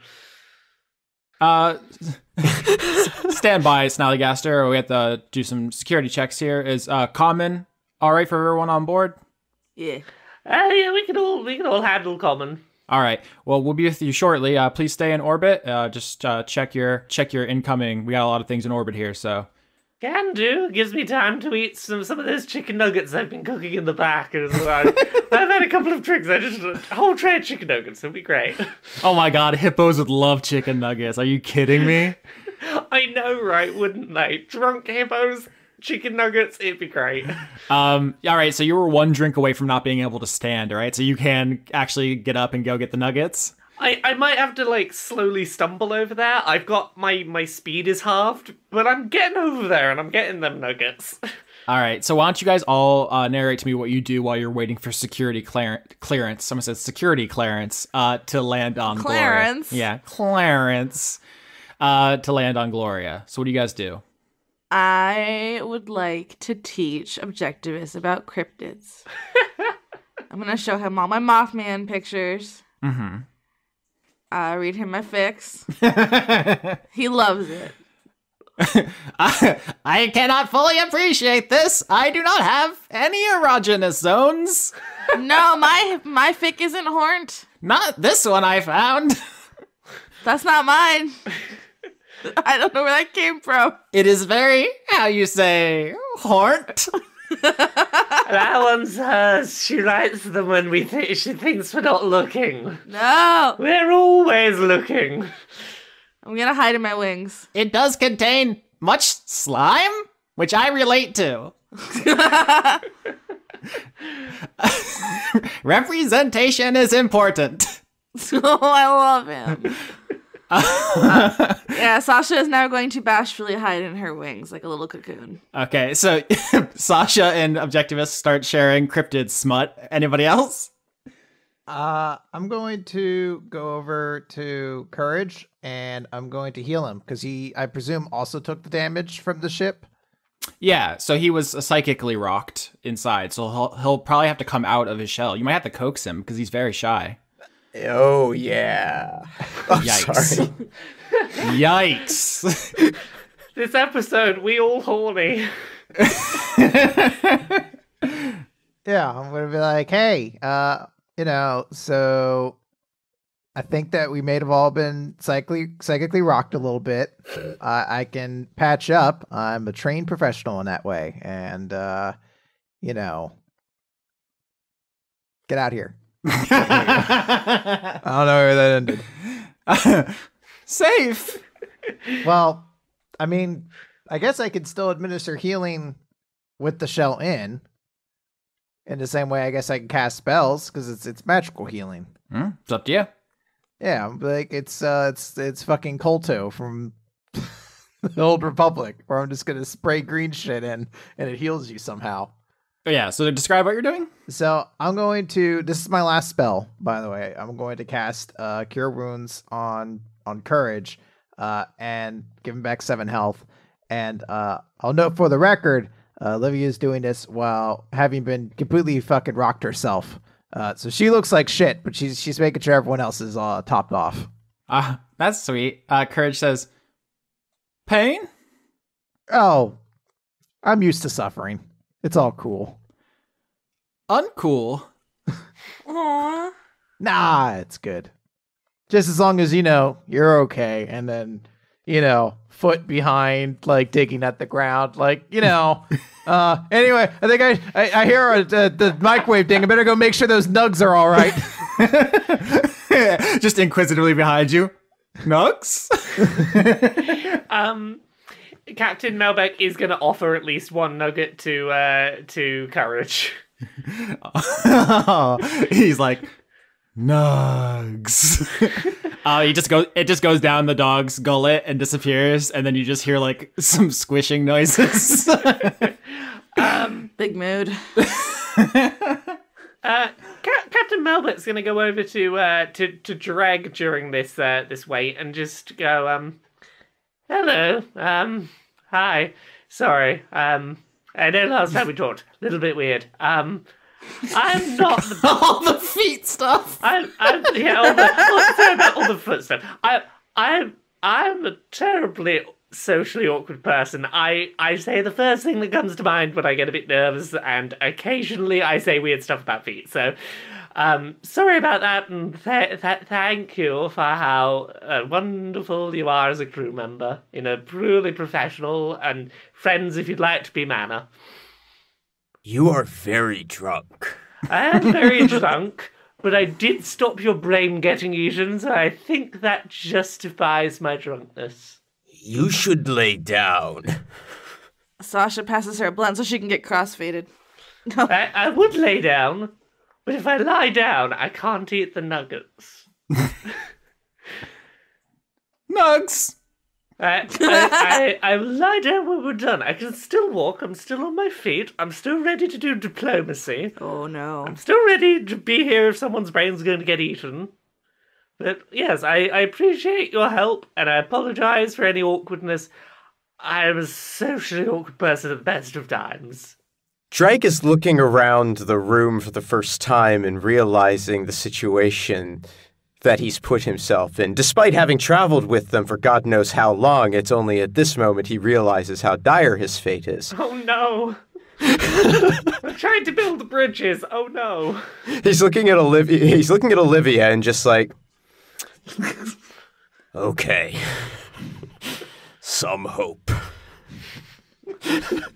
Stand by, Snallygaster. We have to do some security checks here. Is common all right for everyone on board?
Yeah.
Yeah, we can all handle common.
All right. Well, we'll be with you shortly. Please stay in orbit. Just check your incoming. We got a lot of things in orbit here, so.
Can do. Gives me time to eat some of those chicken nuggets I've been cooking in the back. I've had a couple of drinks. A whole tray of chicken nuggets. It'll be great.
Oh my God, hippos would love chicken nuggets. Are you kidding me?
I know, right? Wouldn't they? Drunk hippos, chicken nuggets. It'd be great.
All right. So you were one drink away from not being able to stand. All right. So you can actually get up and go get the nuggets.
I might have to like slowly stumble over there. I've got my speed is halved, but I'm getting over there and I'm getting them nuggets.
All right, so why don't you guys all narrate to me what you do while you're waiting for security clearance. Someone says security clearance to land on
Clarence.
Gloria. Yeah, Clarence to land on Gloria. So what do you guys do?
I would like to teach Objectivist about cryptids. I'm going to show him all my Mothman pictures.
Mm-hmm.
Read him my fics. He loves it.
I cannot fully appreciate this. I do not have any erogenous zones.
No, my fic isn't horned.
Not this one I found.
That's not mine. I don't know where that came from.
It is very, how you say, horned.
That one's hers. She writes them when she thinks we're not looking.
No.
We're always looking.
I'm going to hide in my wings.
It does contain much slime, which I relate to. Representation is important.
Oh, I love him. Yeah, Sasha is now going to bashfully hide in her wings like a little cocoon.
Okay, so Sasha and Objectivist start sharing cryptid smut. Anybody else?
I'm going to go over to Courage and I'm going to heal him because he, I presume, also took the damage from the ship.
Yeah, so he was psychically rocked inside, so he'll probably have to come out of his shell. You might have to coax him because he's very shy.
Oh, yeah. Oh,
Yikes.
sorry.
Yikes.
This episode, we all horny.
Yeah, I'm going to be like, hey, so I think that we may have all been psychically rocked a little bit. I can patch up. I'm a trained professional in that way. And, get out here. I don't know where that ended.
Safe.
Well, I mean, I guess I could still administer healing with the shell in the same way I guess I can cast spells because it's magical healing.
It's up to you.
Yeah, like it's fucking Kolto from the Old Republic, where I'm just gonna spray green shit in and it heals you somehow.
Oh, yeah, so describe what you're doing.
So I'm going to. This is my last spell, by the way. I'm going to cast Cure Wounds on Courage, and give him back 7 health. And I'll note for the record, Olivia is doing this while having been completely fucking rocked herself. So she looks like shit, but she's making sure everyone else is topped off.
That's sweet. Courage says, pain?
Oh, I'm used to suffering. It's all cool.
Uncool.
Aww.
Nah, it's good. Just as long as, you're okay. And then, foot behind, like digging at the ground. Like, anyway, I think I hear the microwave ding. I better go make sure those nugs are all right.
Just inquisitively behind you. Nugs?
Captain Melbeck is going to offer at least one nugget to Courage.
He's like, nugs. It just goes down the dog's gullet and disappears, and then you just hear like some squishing noises.
Big mood.
Captain Melbeck's going to go over to Dregg during this wait and just go, hello, hi, sorry, I know last time we talked, a little bit weird, I'm not the...
all the feet stuff.
Sorry about all the foot stuff. I'm a terribly socially awkward person. I say the first thing that comes to mind when I get a bit nervous, and occasionally I say weird stuff about feet, so... sorry about that, and thank you for how wonderful you are as a crew member in a truly professional and friends if you'd like to be manner.
You are very drunk.
I am very drunk, but I did stop your brain getting eaten, so I think that justifies my drunkenness.
You should lay down.
Sasha passes her a blunt so she can get crossfaded. No.
I would lay down. But if I lie down, I can't eat the nuggets.
Nugs.
I will lie down when we're done. I can still walk. I'm still on my feet. I'm still ready to do diplomacy.
Oh no.
I'm still ready to be here if someone's brain's going to get eaten. But yes, I appreciate your help, and I apologize for any awkwardness. I am a socially awkward person at the best of times.
Dregg is looking around the room for the first time and realizing the situation that he's put himself in. Despite having traveled with them for God knows how long, it's only at this moment he realizes how dire his fate is.
Oh no! I'm trying to build bridges. Oh no!
He's looking at Olivia and just like, okay, some hope.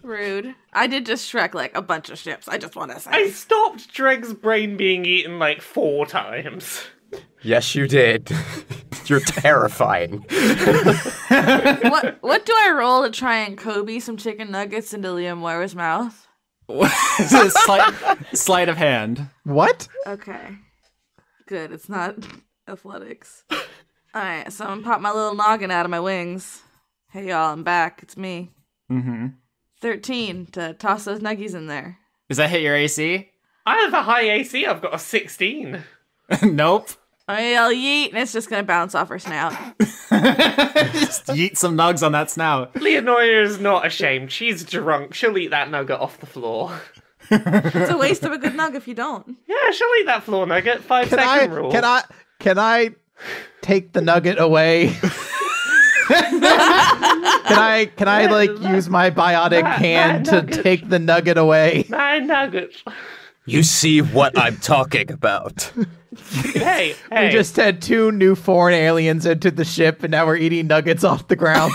Rude. I did just Shrek like a bunch of ships, I just want to say.
I stopped Dregg's brain being eaten like 4 times.
Yes, you did. You're terrifying.
What do I roll to try and Kobe some chicken nuggets into Liamoira's mouth?
Sleight of hand.
What?
Okay. Good, it's not athletics. Alright, so I'm gonna pop my little noggin out of my wings. Hey y'all, I'm back. It's me. 13 to toss those nuggies in there.
Does that hit your AC?
I have a high AC. I've got a 16.
Nope.
I'll yeet, and it's just gonna bounce off her snout.
Just yeet some nugs on that snout.
Leonoira's not ashamed. She's drunk. She'll eat that nugget off the floor.
It's a waste of a good nug if you don't.
Yeah, she'll eat that floor nugget. 5-second rule.
Can I take the nugget away? Can I like use my biotic hand to take the nugget away?
9 nuggets.
You see what I'm talking about.
Hey.
We just had 2 new foreign aliens into the ship, and now we're eating nuggets off the ground.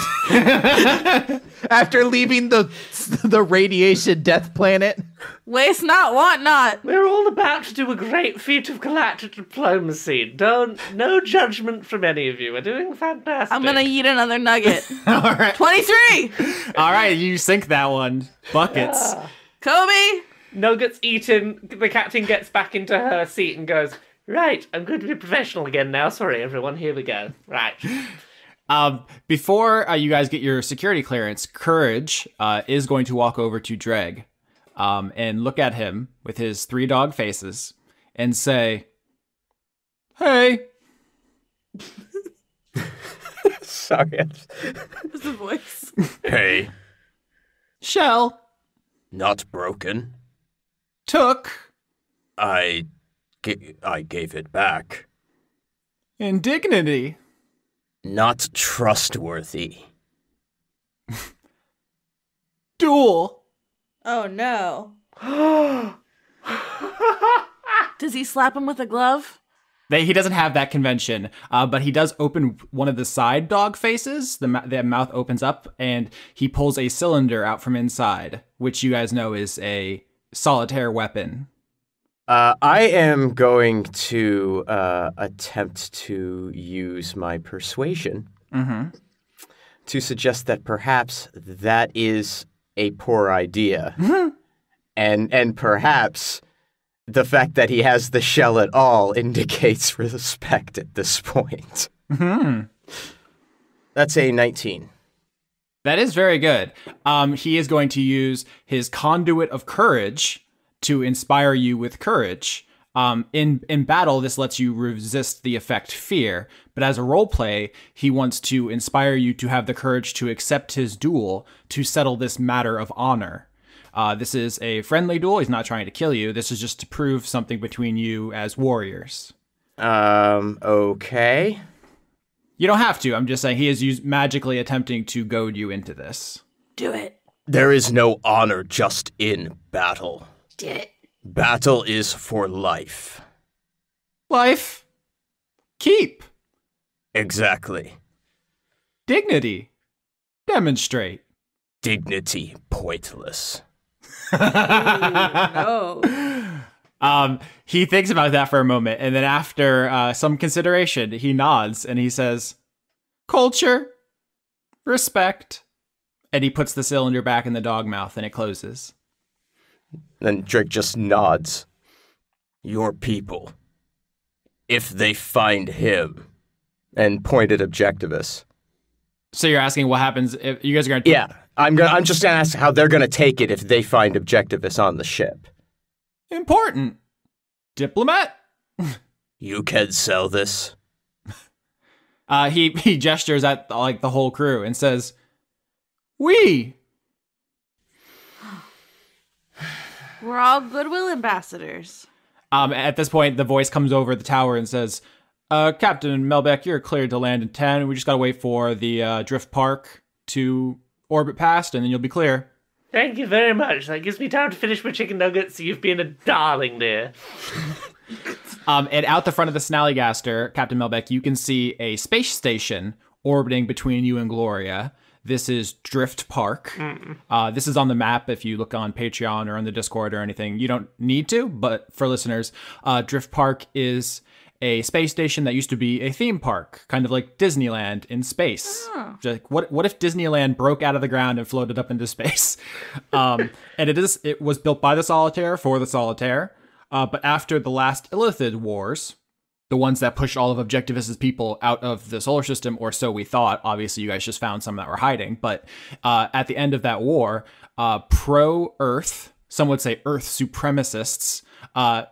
After leaving the radiation death planet.
Waste not, want not.
We're all about to do a great feat of galactic diplomacy. No judgment from any of you. We're doing fantastic.
I'm gonna eat another nugget.
All right.
23!
All right, you sink that one. Buckets.
Kobe!
Nuggets eaten. The captain gets back into her seat and goes, right, I'm going to be professional again now. Sorry, everyone. Here we go. Right.
Before you guys get your security clearance, Courage is going to walk over to Dregg and look at him with his 3 dog faces and say, hey.
Sorry.
What's the voice?
Hey.
Shell.
Not broken.
Took.
I gave it back.
Indignity.
Not trustworthy.
Duel.
Oh no. Does he slap him with a glove?
He doesn't have that convention, but he does open one of the side dog faces. The mouth opens up, and he pulls a cylinder out from inside, which you guys know is a solitaire weapon.
I am going to attempt to use my persuasion to suggest that perhaps that is a poor idea. And perhaps the fact that he has the shell at all indicates respect at this point. That's a 19.
That is very good. He is going to use his conduit of courage to inspire you with courage. In battle, this lets you resist the effect fear, but as a role play, he wants to inspire you to have the courage to accept his duel to settle this matter of honor. This is a friendly duel. He's not trying to kill you. This is just to prove something between you as warriors.
Okay.
You don't have to. I'm just saying he is magically attempting to goad you into this.
Do it.
There is no honor just in battle.
Did it.
Battle is for life.
Life. Keep.
Exactly.
Dignity. Demonstrate.
Dignity pointless.
No.
He thinks about that for a moment, and then after some consideration, he nods and he says, culture, respect, and he puts the cylinder back in the dog mouth and it closes.
Then Dregg just nods. Your people, if they find him, and pointed Objectivus,
So you're asking what happens if you guys are going to...
Yeah, I'm just gonna ask how they're gonna take it if they find Objectivus on the ship.
Important. Diplomat?
You can sell this.
He gestures at like the whole crew and says, "We."
We're all goodwill ambassadors.
At this point, the voice comes over the tower and says, Captain Melbeck, you're cleared to land in 10. We just gotta wait for the Drift Park to orbit past, and then you'll be clear."
Thank you very much. That gives me time to finish my chicken nuggets. You've been a darling, dear.
And out the front of the Snallygaster, Captain Melbeck, you can see a space station orbiting between you and Gloria. This is Drift Park. This is on the map if you look on Patreon or on the Discord or anything. You don't need to, but for listeners, Drift Park is a space station that used to be a theme park, kind of like Disneyland in space. Like, what if Disneyland broke out of the ground and floated up into space? And it was built by the Solitaire for the Solitaire. But after the last illithid wars, the ones that pushed all of Objectivist's people out of the solar system, or so we thought. Obviously, you guys just found some that were hiding. But at the end of that war, pro-Earth, some would say Earth supremacists,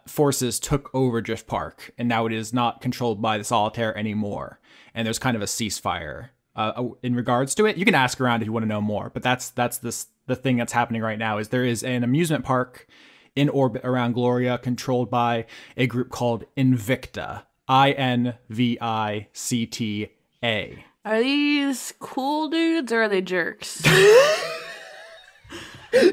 forces took over Drift Park. And now it is not controlled by the Solitaire anymore. And there's kind of a ceasefire in regards to it. You can ask around if you want to know more. But that's the thing that's happening right now is there is an amusement park in orbit around Gloria, controlled by a group called Invicta. INVICTA.
Are these cool dudes or are they jerks? They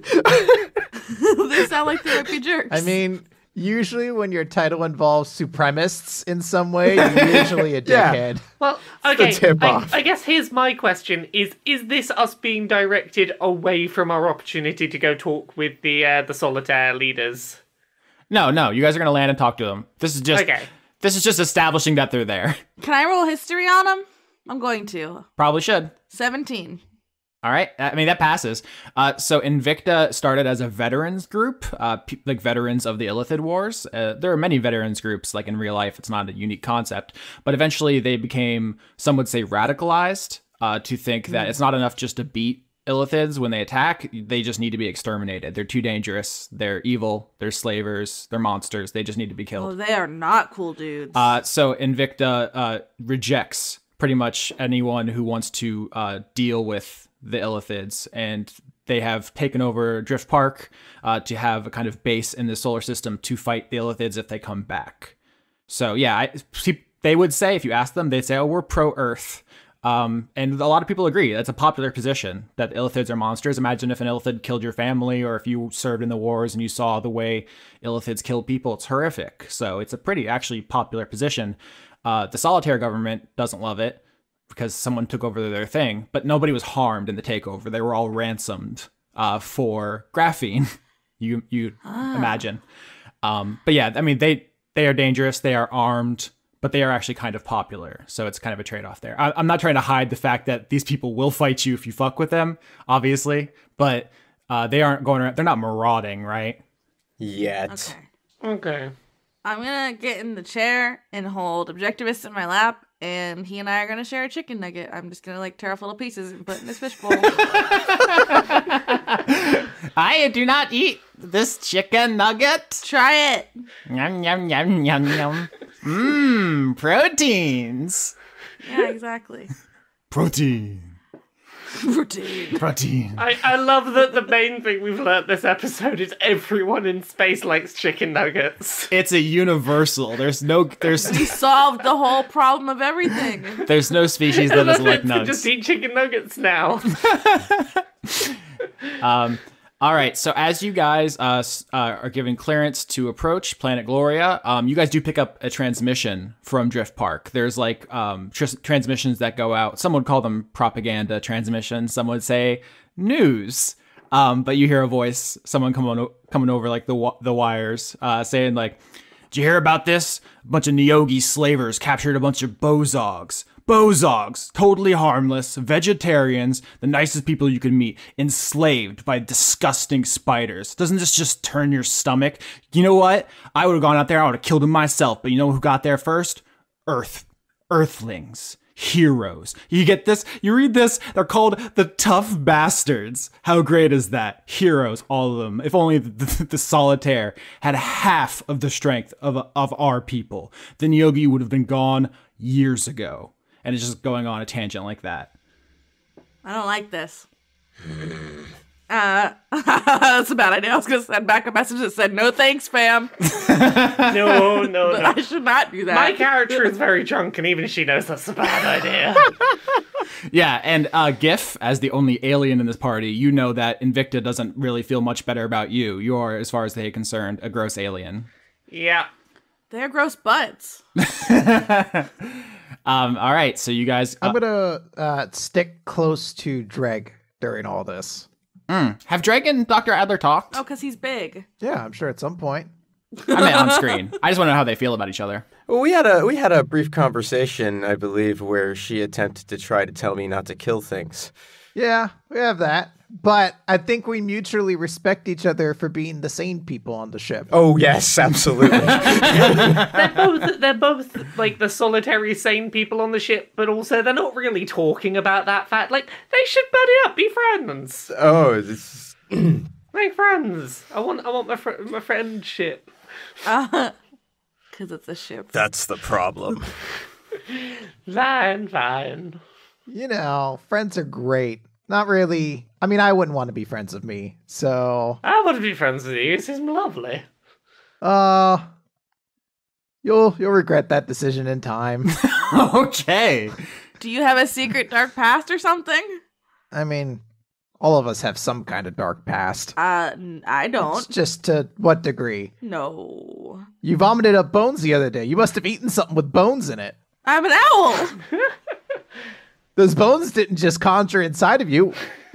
sound like they might be jerks.
I mean, usually when your title involves supremacists in some way, you're usually a dickhead.
Yeah.
Well, okay,
tip-off.
I guess here's my question. Is this us being directed away from our opportunity to go talk with the Solitaire leaders?
No, you guys are going to land and talk to them. This is just establishing that they're there.
Can I roll history on them? I'm going to.
Probably should.
17.
All right. I mean, that passes. So Invicta started as a veterans group, like veterans of the Illithid Wars. There are many veterans groups, like in real life. It's not a unique concept. But eventually they became, some would say, radicalized to think that it's not enough just to beat Illithids when they attack. They just need to be exterminated. They're too dangerous. They're evil. They're slavers. They're monsters. They just need to be killed.
Oh, they are not cool dudes.
So Invicta rejects pretty much anyone who wants to deal with the Illithids, and they have taken over Drift Park to have a kind of base in the solar system to fight the Illithids if they come back. So yeah, they would say, if you ask them, they'd say, oh, we're pro-Earth. And a lot of people agree. That's a popular position, that Illithids are monsters. Imagine if an Illithid killed your family, or if you served in the wars and you saw the way Illithids kill people. It's horrific. So it's a pretty actually popular position. The Solitaire government doesn't love it, because someone took over their thing, but nobody was harmed in the takeover. They were all ransomed for graphene, you imagine. But yeah, I mean, they are dangerous, they are armed, but they are actually kind of popular. So it's kind of a trade-off there. I'm not trying to hide the fact that these people will fight you if you fuck with them, obviously, but they aren't going around, they're not marauding, right?
Yet.
Okay.
I'm gonna get in the chair and hold Objectivist in my lap, and he and I are gonna share a chicken nugget. I'm just gonna tear off little pieces and put in this fishbowl.
I do not eat this chicken nugget.
Try it.
Yum, yum, yum, yum, yum. Mmm, proteins.
Yeah, exactly.
Protein. Protein.
I love that the main thing we've learnt this episode is everyone in space likes chicken nuggets.
It's a universal.
We solved the whole problem of everything.
There's no species that doesn't like
Elephants
nugs.
just eat chicken nuggets now.
All right, so as you guys are given clearance to approach Planet Gloria, you guys do pick up a transmission from Drift Park. There's like transmissions that go out. Some would call them propaganda transmissions. Some would say news. But you hear a voice, someone coming over like the wires, saying like, "Did you hear about this? A bunch of Neogi slavers captured a bunch of bozogs. Bozogs, totally harmless, vegetarians, the nicest people you could meet, enslaved by disgusting spiders. Doesn't this just turn your stomach? You know what? I would have gone out there, I would have killed them myself, but you know who got there first? Earthlings. heroes. You get this? You read this? They're called the tough bastards. How great is that? Heroes, all of them. If only the solitaire had half of the strength of our people, then Yogi would have been gone years ago. And it's just going on a tangent like that.
I don't like this. That's a bad idea. I was going to send back a message that said, no thanks, fam.
No.
But I should not do that.
My character is very drunk, and even she knows that's a bad idea.
Yeah, and GIF, as the only alien in this party, you know that Invicta doesn't really feel much better about you. You are, as far as they're concerned, a gross alien.
Yeah.
They're gross butts.
All right, so you guys...
I'm going to stick close to Dregg during all this.
Have Dregg and Dr. Adler talked?
Oh, because he's big.
Yeah, I'm sure at some point.
I meant on screen. I just want to know how they feel about each other.
Well, we had a brief conversation, I believe, where she attempted to try to tell me not to kill things.
Yeah, we have that. But I think we mutually respect each other for being the sane people on the ship.
Oh, yes, absolutely.
They're both like the solitary sane people on the ship, but also they're not really talking about that fact. Like, they should buddy up, be friends.
Oh, this...
Make friends. I want my friendship.
Because it's a ship.
That's the problem.
Fine.
You know, friends are great. Not really. I mean, I wouldn't want to be friends with me, so...
I want to be friends with you. This is lovely.
You'll regret that decision in time.
Okay.
Do you have a secret dark past or something?
I mean, all of us have some kind of dark past.
I don't.
It's just to what degree?
No.
You vomited up bones the other day. You must have eaten something with bones in it.
I'm an owl.
Those bones didn't just conjure inside of you,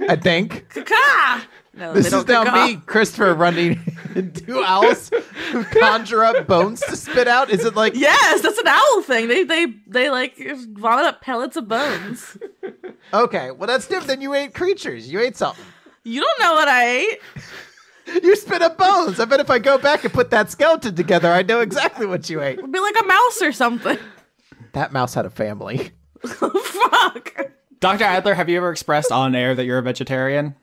I think.
Caca! No,
This
they
is
don't
now
caca.
me, Christopher, running into owls who conjure up bones to spit out. Is it like...
Yes, that's an owl thing. They like vomit up pellets of bones.
Okay, well, that's different than you ate creatures. You ate something.
You don't know what I ate.
You spit up bones. I bet if I go back and put that skeleton together, I know exactly what you ate.
It'd be like a mouse or something.
That mouse had a family.
Fuck.
Dr. Adler, have you ever expressed on air that you're a vegetarian?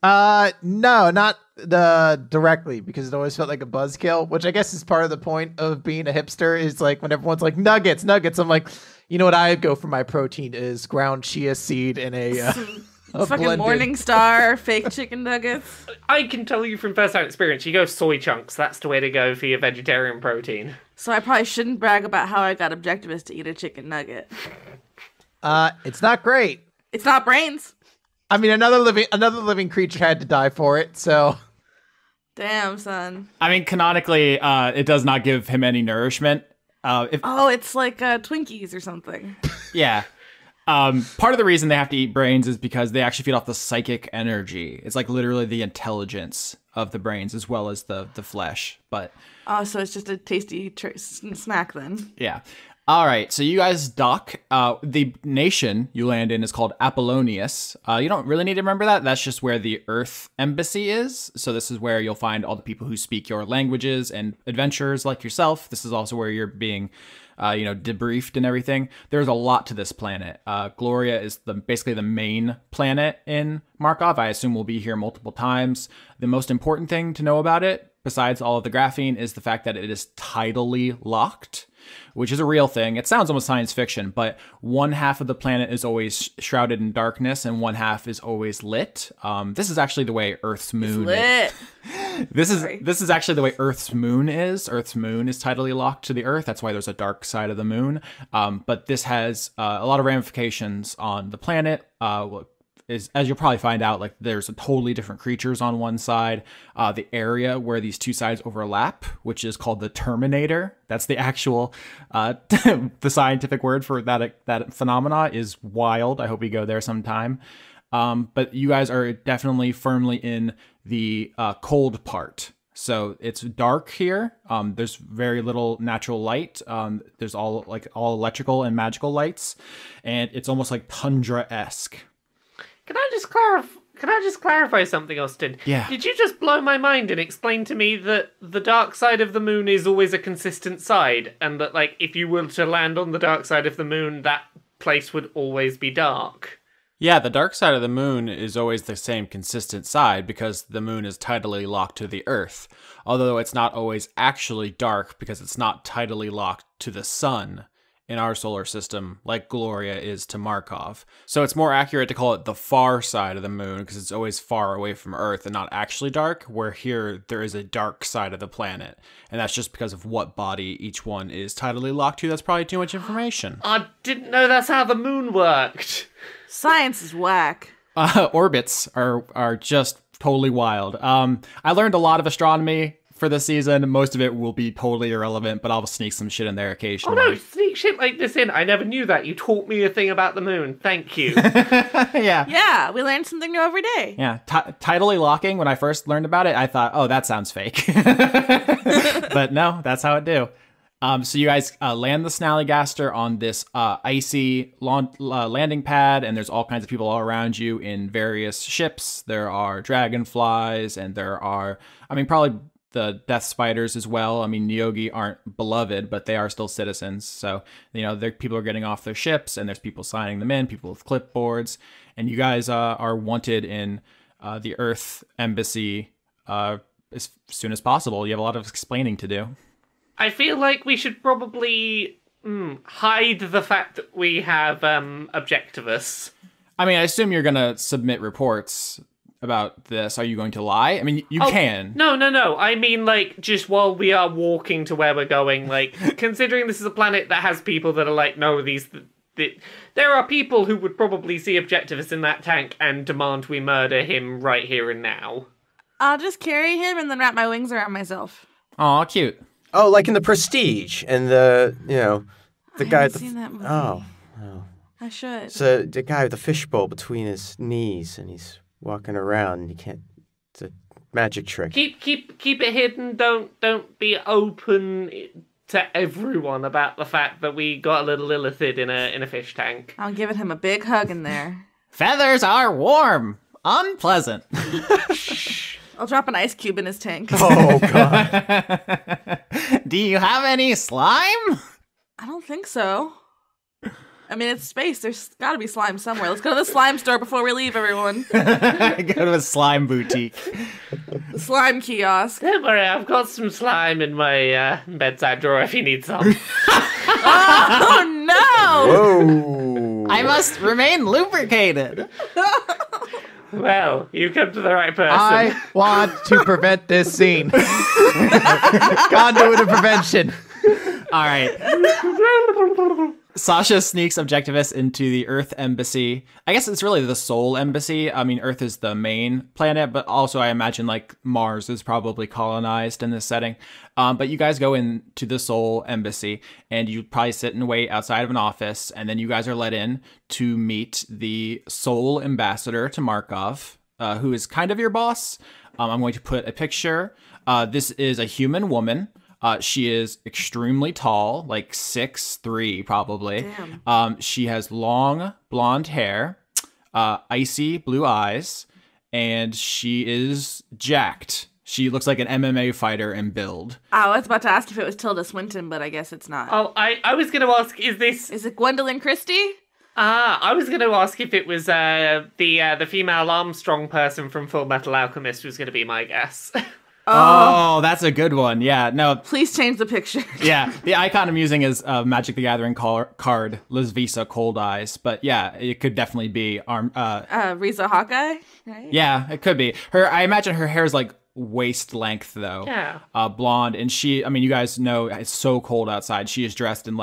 No, not directly, because it always felt like a buzzkill, which I guess is part of the point of being a hipster, is like when everyone's like nuggets, I'm like, you know what I go for my protein is ground chia seed in a
Fucking
blended...
Morningstar, fake chicken nuggets.
I can tell you from first-hand experience, you go soy chunks. That's the way to go for your vegetarian protein.
So I probably shouldn't brag about how I got Objectivist to eat a chicken nugget.
It's not great.
It's not brains.
I mean, another living creature had to die for it, so...
Damn, son.
I mean, canonically, it does not give him any nourishment.
It's like Twinkies or something.
Yeah. Part of the reason they have to eat brains is because they actually feed off the psychic energy. It's like literally the intelligence of the brains as well as the flesh. But
Oh, so it's just a tasty snack then.
yeah. All right, so you guys dock. The nation you land in is called Apollonius. You don't really need to remember that. That's just where the Earth Embassy is. So this is where you'll find all the people who speak your languages and adventurers like yourself. This is also where you're being, debriefed and everything. There's a lot to this planet. Gloria is basically the main planet in Markov. I assume we'll be here multiple times. The most important thing to know about it, besides all of the graphene, is the fact that it is tidally locked, which is a real thing. It sounds almost science fiction, but one half of the planet is always shrouded in darkness and one half is always lit. This is actually the way Earth's moon
Lit.
This is actually the way Earth's moon is. Earth's moon is tidally locked to the Earth. That's why there's a dark side of the moon. But this has a lot of ramifications on the planet. As you'll probably find out, like there's a totally different creatures on one side. The area where these two sides overlap, which is called the Terminator. That's the actual, the scientific word for that phenomena is wild. I hope we go there sometime. But you guys are definitely firmly in the cold part. So it's dark here. There's very little natural light. There's all electrical and magical lights, and it's almost like tundra-esque.
Can I just clarify something, Austin?
Yeah.
Did you just blow my mind and explain to me that the dark side of the moon is always a consistent side, and that, like, if you were to land on the dark side of the moon, that place would always be dark.
Yeah, the dark side of the moon is always the same consistent side because the moon is tidally locked to the Earth, although it's not always actually dark because it's not tidally locked to the sun in our solar system like Gloria is to Markov. So it's more accurate to call it the far side of the moon because it's always far away from Earth and not actually dark, where here there is a dark side of the planet. And that's just because of what body each one is tidally locked to. That's probably too much information.
I didn't know that's how the moon worked.
Science is whack.
Orbits are just totally wild. I learned a lot of astronomy for this season. Most of it will be totally irrelevant, but I'll sneak some shit in there
Oh
occasionally.
no, sneak shit like this in. I never knew that. You taught me a thing about the moon. Thank you.
Yeah.
Yeah, we learn something new every day.
Yeah, tidally locking, when I first learned about it, I thought, oh, that sounds fake. But no, that's how it do. So you guys land the Snallygaster on this icy landing pad, and there's all kinds of people all around you in various ships. There are dragonflies, and there are, probably the death spiders as well. Nyogi aren't beloved, but they are still citizens. So, people are getting off their ships, and there's people signing them in, people with clipboards, and you guys are wanted in the Earth Embassy as soon as possible. You have a lot of explaining to do.
I feel like we should probably hide the fact that we have Objectivus.
I assume you're going to submit reports about this. Are you going to lie? You can.
No. Just while we are walking to where we're going, considering this is a planet that has people that are no, there are people who would probably see Objectivus in that tank and demand we murder him right here and now.
I'll just carry him and then wrap my wings around myself.
Aw, cute.
Oh, like in The Prestige and the guy
haven't seen that movie.
Oh.
I should.
So the guy with the fishbowl between his knees and he's walking around and you can't. It's a magic trick.
Keep it hidden. Don't be open to everyone about the fact that we got a little illithid in a fish tank.
I'm giving him a big hug in there.
Feathers are warm. Unpleasant.
I'll drop an ice cube in his tank.
Oh, God.
Do you have any slime?
I don't think so. It's space. There's got to be slime somewhere. Let's go to the slime store before we leave, everyone.
Go to a slime boutique.
The slime kiosk.
Don't worry, I've got some slime in my bedside drawer if you need some.
Oh, no!
Whoa.
I must remain lubricated.
Well, you've come to the right person.
I want to prevent this scene. Conduit of prevention.
All right. Sasha sneaks Objectivus into the Earth Embassy. I guess it's really the Sol Embassy. Earth is the main planet, but also I imagine Mars is probably colonized in this setting. But you guys go into the Sol Embassy, and you probably sit and wait outside of an office, and then you guys are let in to meet the Sol Ambassador to Markov, who is kind of your boss. I'm going to put a picture. This is a human woman. She is extremely tall, 6'3" probably.
Damn.
She has long blonde hair, icy blue eyes, and she is jacked. She looks like an MMA fighter in build.
I was about to ask if it was Tilda Swinton, but I guess it's not.
Oh, I was going to ask,
Is it Gwendolyn Christie?
I was going to ask if it was the female Armstrong person from Full Metal Alchemist was going to be my guess.
Oh, that's a good one. Yeah, no.
Please change the picture.
Yeah, the icon I'm using is Magic the Gathering card, Lisvisa Cold Eyes. But yeah, it could definitely be
Riza Hawkeye, right?
Yeah, it could be. I imagine her hair is waist length though.
Yeah.
Blonde, and she, you guys know it's so cold outside. She is dressed in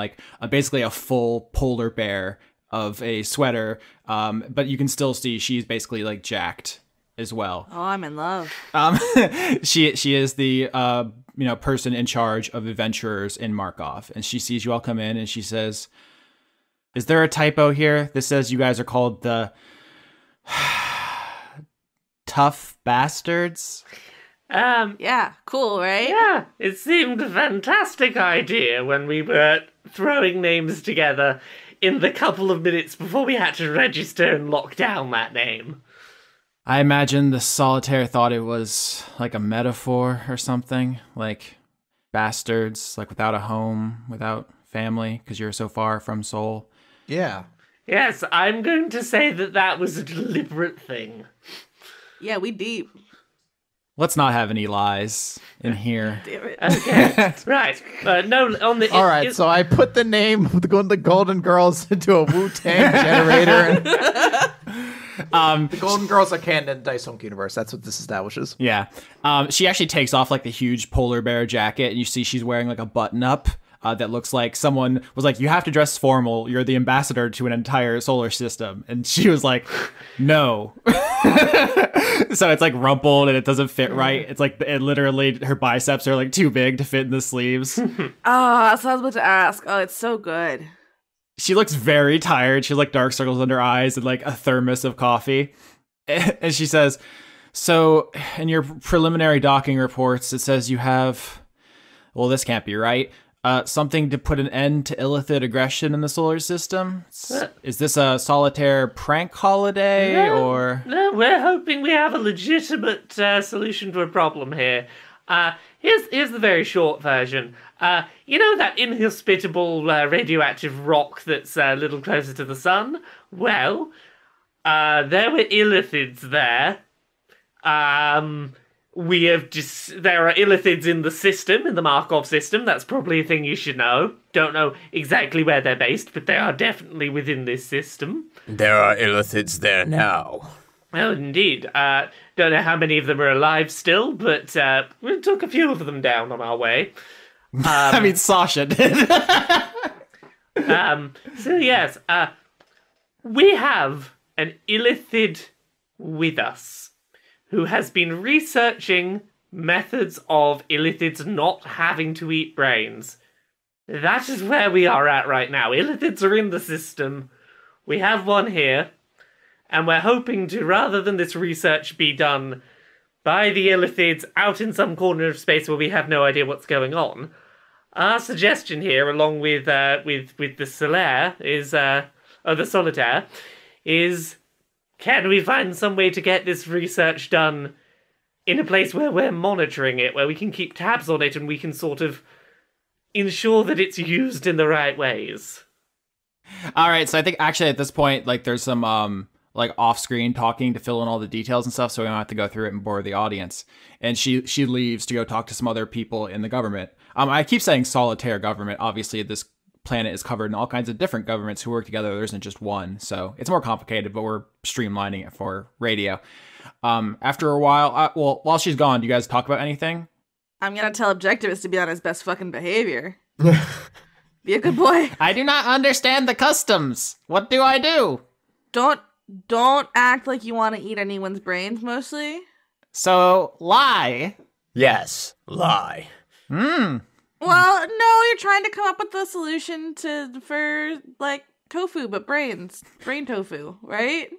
basically a full polar bear of a sweater. But you can still see she's basically jacked as well.
Oh, I'm in love.
She is the person in charge of adventurers in Markov, and she sees you all come in, and she says, "Is there a typo here? This says you guys are called the Tough Bastards."
Yeah, cool, right?
Yeah, it seemed a fantastic idea when we were throwing names together in the couple of minutes before we had to register and lock down that name.
I imagine the solitaire thought it was a metaphor or something, bastards, without a home, without family, because you're so far from Sol.
Yeah.
Yes, I'm going to say that was a deliberate thing.
Yeah, we deep.
Let's not have any lies in here.
Damn it.
Okay, right. No, on the...
All right, so I put the name of the Golden Girls into a Wu-Tang generator. The Golden Girls are canon in Dice Home universe. That's what this establishes.
Yeah. She actually takes off like the huge polar bear jacket, and you see she's wearing like a button-up that looks like someone was like, you have to dress formal. You're the ambassador to an entire solar system. And she was like, no. So it's like rumpled and it doesn't fit right. It's like literally her biceps are like too big to fit in the sleeves.
Oh, that's what I was about to ask. Oh, it's so good.
She looks very tired. She has like dark circles under her eyes and like a thermos of coffee. And she says, so in your preliminary docking reports, it says you have, well, this can't be right. Something to put an end to illithid aggression in the solar system? Is this a solitaire prank holiday, or...?
No, we're hoping we have a legitimate solution to a problem here. Here's the very short version. You know that inhospitable radioactive rock that's a little closer to the sun? Well, there were illithids there. There are illithids in the system, in the Markov system. That's probably a thing you should know. Don't know exactly where they're based, but they are definitely within this system.
There are illithids there now.
Oh, indeed. Don't know how many of them are alive still, but we took a few of them down on our way.
I mean, Sasha did.
So yes, we have an illithid with us who has been researching methods of illithids not having to eat brains. That is where we are at right now. Illithids are in the system. We have one here, and we're hoping to, rather than this research be done by the illithids out in some corner of space where we have no idea what's going on, our suggestion here, along with the solitaire, is can we find some way to get this research done in a place where we're monitoring it, where we can keep tabs on it and we can sort of ensure that it's used in the right ways?
All right, so I think actually at this point, like there's some like off-screen talking to fill in all the details and stuff, so we don't have to go through it and bore the audience. And she leaves to go talk to some other people in the government. I keep saying solitaire government. Obviously, this planet is covered in all kinds of different governments who work together. There isn't just one, so it's more complicated, but we're streamlining it for radio. After a while, while she's gone, do you guys talk about anything?
I'm gonna tell Objectivist to be on his best fucking behavior. Be a good boy.
I do not understand the customs. What do I do?
Don't act like you want to eat anyone's brains, mostly.
So, lie.
Yes, lie.
Well, no, you're trying to come up with a solution for like tofu, but brain tofu, right?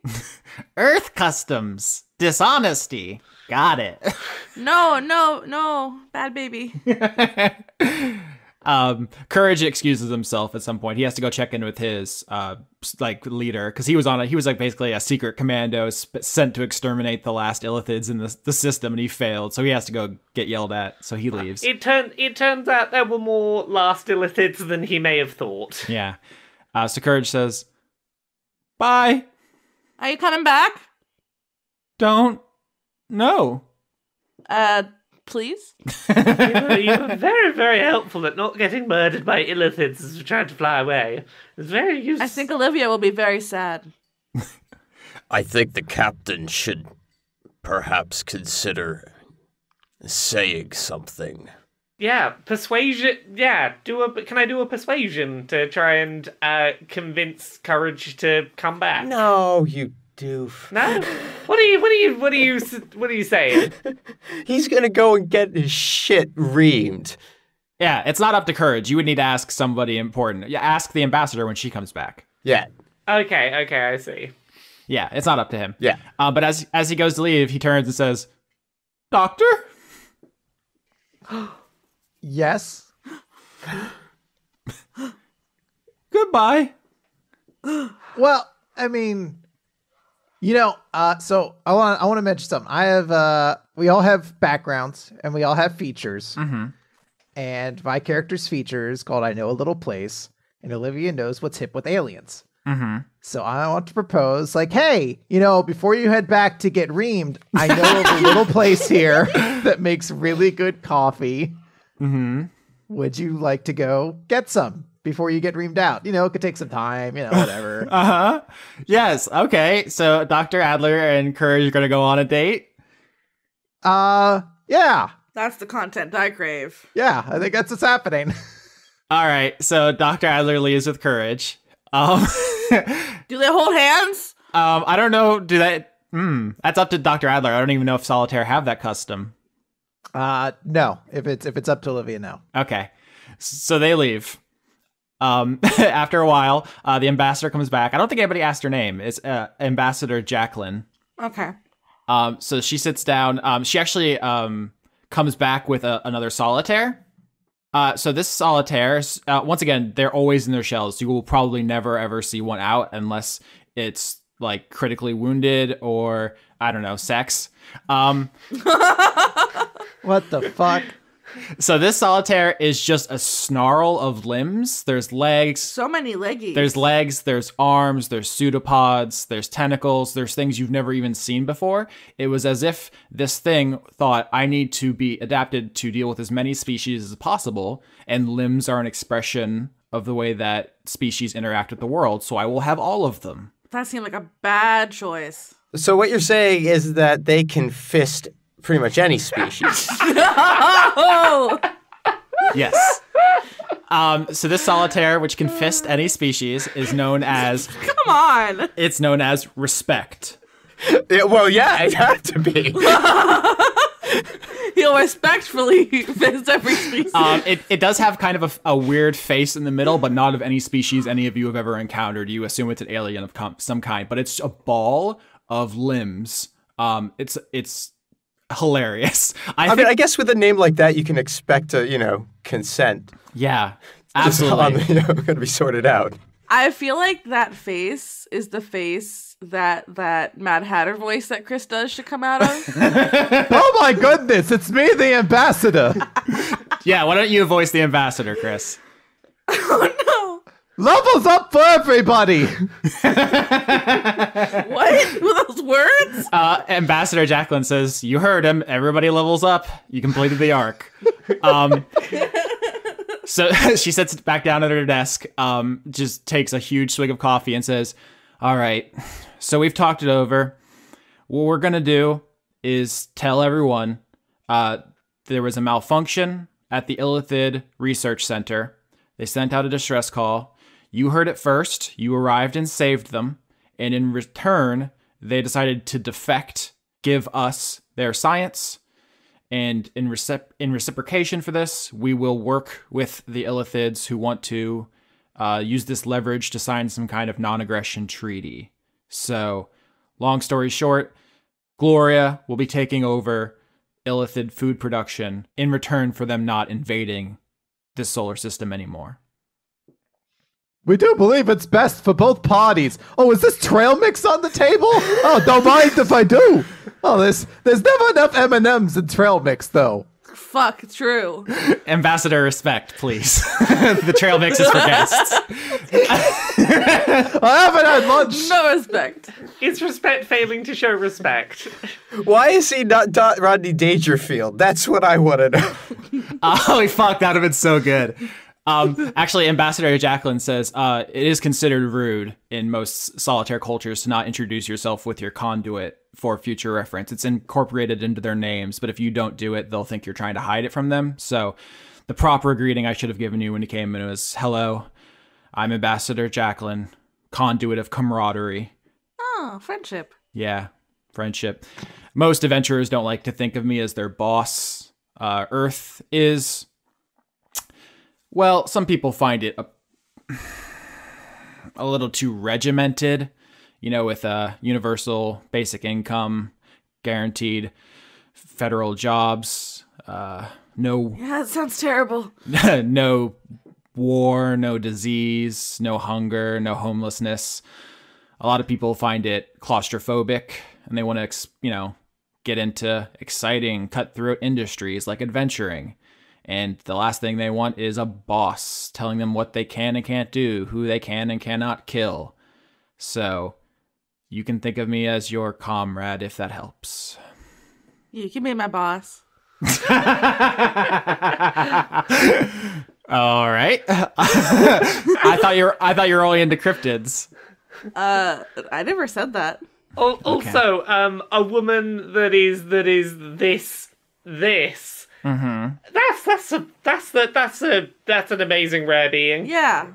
Earth customs, dishonesty. Got it.
No, bad baby.
Courage excuses himself at some point. He has to go check in with his like leader, because he was like basically a secret commando sent to exterminate the last illithids in the system, and he failed, so he has to go get yelled at, so he leaves.
It turns out there were more last illithids than he may have thought.
Yeah. So Courage says, bye.
Are you coming back?
Don't. No.
Please?
You were very, very helpful at not getting murdered by illithids as we tried to fly away. It's very useful.
I think Olivia will be very sad.
I think the captain should perhaps consider saying something.
Yeah, persuasion. Yeah, can I do a persuasion to try and convince Courage to come back?
No, you doof.
No? What are you saying?
He's gonna go and get his shit reamed.
Yeah, it's not up to Courage. You would need to ask somebody important. Yeah, ask the ambassador when she comes back.
Yeah.
Okay, I see.
Yeah, it's not up to him.
Yeah.
But as he goes to leave, he turns and says, Doctor?
Yes.
Goodbye.
Well, I mean, so I want to mention something. We all have backgrounds and we all have features.
Mm-hmm.
And my character's feature is called I Know a Little Place, and Olivia knows what's hip with aliens. So I want to propose, like, hey, before you head back to get reamed, I know of a little place here that makes really good coffee. Would you like to go get some before you get reamed out? It could take some time, whatever.
Yes. Okay. So Dr. Adler and Courage are going to go on a date.
Yeah.
That's the content I crave.
Yeah, I think that's what's happening.
All right. So Dr. Adler leaves with Courage.
Do they hold hands?
I don't know. Do that? That's up to Dr. Adler. I don't even know if Solitaire have that custom.
No. If it's up to Olivia, no.
Okay. So they leave. After a while, the ambassador comes back. I don't think anybody asked her name. It's Ambassador Jacqueline.
Okay.
So she sits down. She actually comes back with another solitaire. So this solitaire, once again, they're always in their shells. You will probably never, ever see one out unless it's like critically wounded or, I don't know, sex.
What the fuck?
So this solitaire is just a snarl of limbs. There's legs.
So many leggies.
There's legs, there's arms, there's pseudopods, there's tentacles, there's things you've never even seen before. It was as if this thing thought, I need to be adapted to deal with as many species as possible, and limbs are an expression of the way that species interact with the world, so I will have all of them.
That seemed like a bad choice.
So what you're saying is that they can fist pretty much any species.
Oh!
Yes. So this solitaire, which can fist any species, is known as...
Come on!
It's known as respect.
Yeah, it had to be.
He'll respectfully fist every species.
It does have kind of a weird face in the middle, but not of any species any of you have ever encountered. You assume it's an alien of some kind, but it's a ball of limbs. It's hilarious.
I guess with a name like that, you can expect consent.
Yeah, absolutely.
Going to be sorted out.
I feel like that face is the face that Mad Hatter voice that Chris does should come out of.
Oh my goodness, it's me, the ambassador.
Yeah, why don't you voice the ambassador, Chris?
Oh no.
Levels up for everybody.
What? With those words?
Ambassador Jacqueline says, you heard him. Everybody levels up. You completed the arc. So she sits back down at her desk, just takes a huge swig of coffee and says, all right, so we've talked it over. What we're going to do is tell everyone there was a malfunction at the Illithid Research Center. They sent out a distress call. You heard it first. You arrived and saved them. And in return, they decided to defect, give us their science. And in reciprocation for this, we will work with the illithids who want to use this leverage to sign some kind of non-aggression treaty. So, long story short, Gloria will be taking over illithid food production in return for them not invading this solar system anymore.
We do believe it's best for both parties. Oh, is this trail mix on the table? Oh, don't mind if I do. Oh, there's never enough M&Ms in trail mix, though.
Fuck, true.
Ambassador, respect, please. The trail mix is for guests.
I haven't had lunch.
No respect.
Is respect failing to show respect?
Why is he not Rodney Dangerfield? That's what I want to know.
Holy fuck, that would have been so good. Actually, Ambassador Jacqueline says, it is considered rude in most solitaire cultures to not introduce yourself with your conduit for future reference. It's incorporated into their names, but if you don't do it, they'll think you're trying to hide it from them. So the proper greeting I should have given you when you came in was, hello, I'm Ambassador Jacqueline, conduit of camaraderie.
Oh, friendship.
Yeah, friendship. Most adventurers don't like to think of me as their boss. Earth is... Well, some people find it a little too regimented, with a universal basic income, guaranteed federal jobs,
Yeah, that sounds terrible.
no war, no disease, no hunger, no homelessness. A lot of people find it claustrophobic, and they want to, get into exciting, cutthroat industries like adventuring. And the last thing they want is a boss telling them what they can and can't do, who they can and cannot kill. So you can think of me as your comrade if that helps.
You can be my boss.
All right. I thought you were only into cryptids.
I never said that.
Also, a woman that is this.
Mm-hmm.
That's an amazing rare being.
Yeah,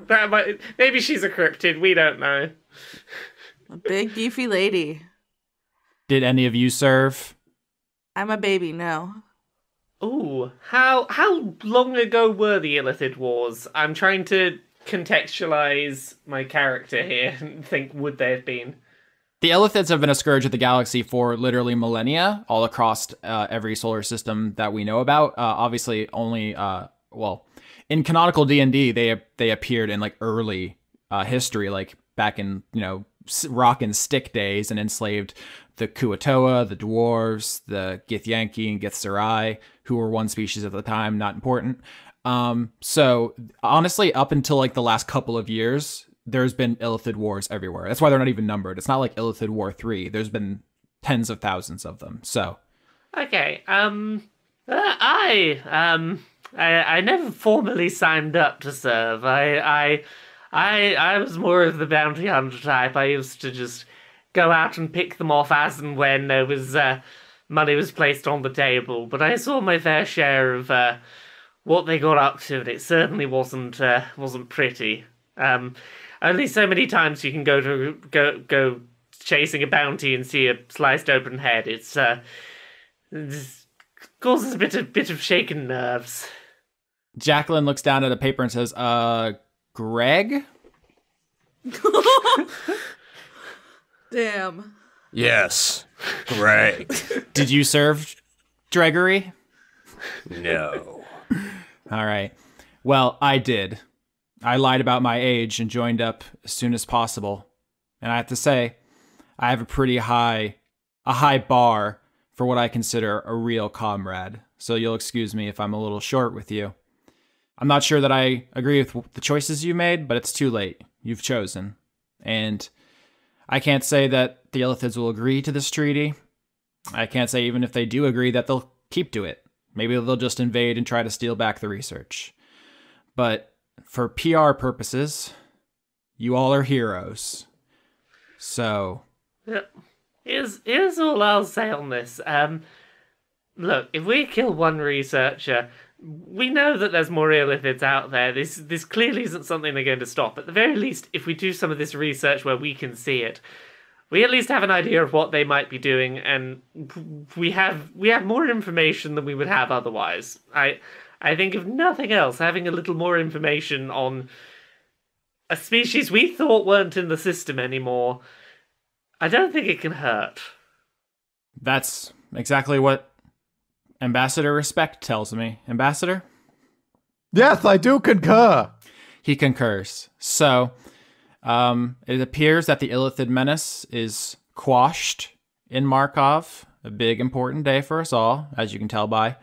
Maybe she's a cryptid. We don't know.
a big beefy lady.
Did any of you serve?
I'm a baby, no.
Ooh, how long ago were the Illithid Wars? I'm trying to contextualize my character here and think, would they have been?
The Illithids have been a scourge of the galaxy for literally millennia, all across every solar system that we know about. Obviously, only in canonical D&D, they appeared in like early history, like back in rock and stick days, and enslaved the Kuatoa, the dwarves, the Githyanki and Githzerai, who were one species at the time, not important. So honestly, up until like the last couple of years, there's been Illithid wars everywhere. That's why they're not even numbered. It's not like Illithid War 3. There's been tens of thousands of them. So,
okay. I never formally signed up to serve. I was more of the bounty hunter type. I used to just go out and pick them off as and when there was money was placed on the table. But I saw my fair share of what they got up to, and it certainly wasn't pretty. Only so many times you can go chasing a bounty and see a sliced open head. It causes a bit of shaken nerves.
Jacqueline looks down at a paper and says, Greg?
Damn.
Yes, Greg.
Did you serve Dreggery?
No.
All right. Well, I did. I lied about my age and joined up as soon as possible. And I have to say, I have a high bar for what I consider a real comrade. So you'll excuse me if I'm a little short with you. I'm not sure that I agree with the choices you made, but it's too late. You've chosen. And I can't say that the Illithids will agree to this treaty. I can't say even if they do agree that they'll keep to it. Maybe they'll just invade and try to steal back the research. But for PR purposes, you all are heroes. So...
Here's all I'll say on this. Look, if we kill one researcher, we know that there's more illithids out there. This clearly isn't something they're going to stop. At the very least, if we do some of this research where we can see it, we at least have an idea of what they might be doing, and we have more information than we would have otherwise. I think if nothing else, having a little more information on a species we thought weren't in the system anymore, I don't think it can hurt.
That's exactly what Ambassador Respect tells me. Ambassador?
Yes, I do concur.
He concurs. So, it appears that the Illithid menace is quashed in Markov. A big, important day for us all, as you can tell by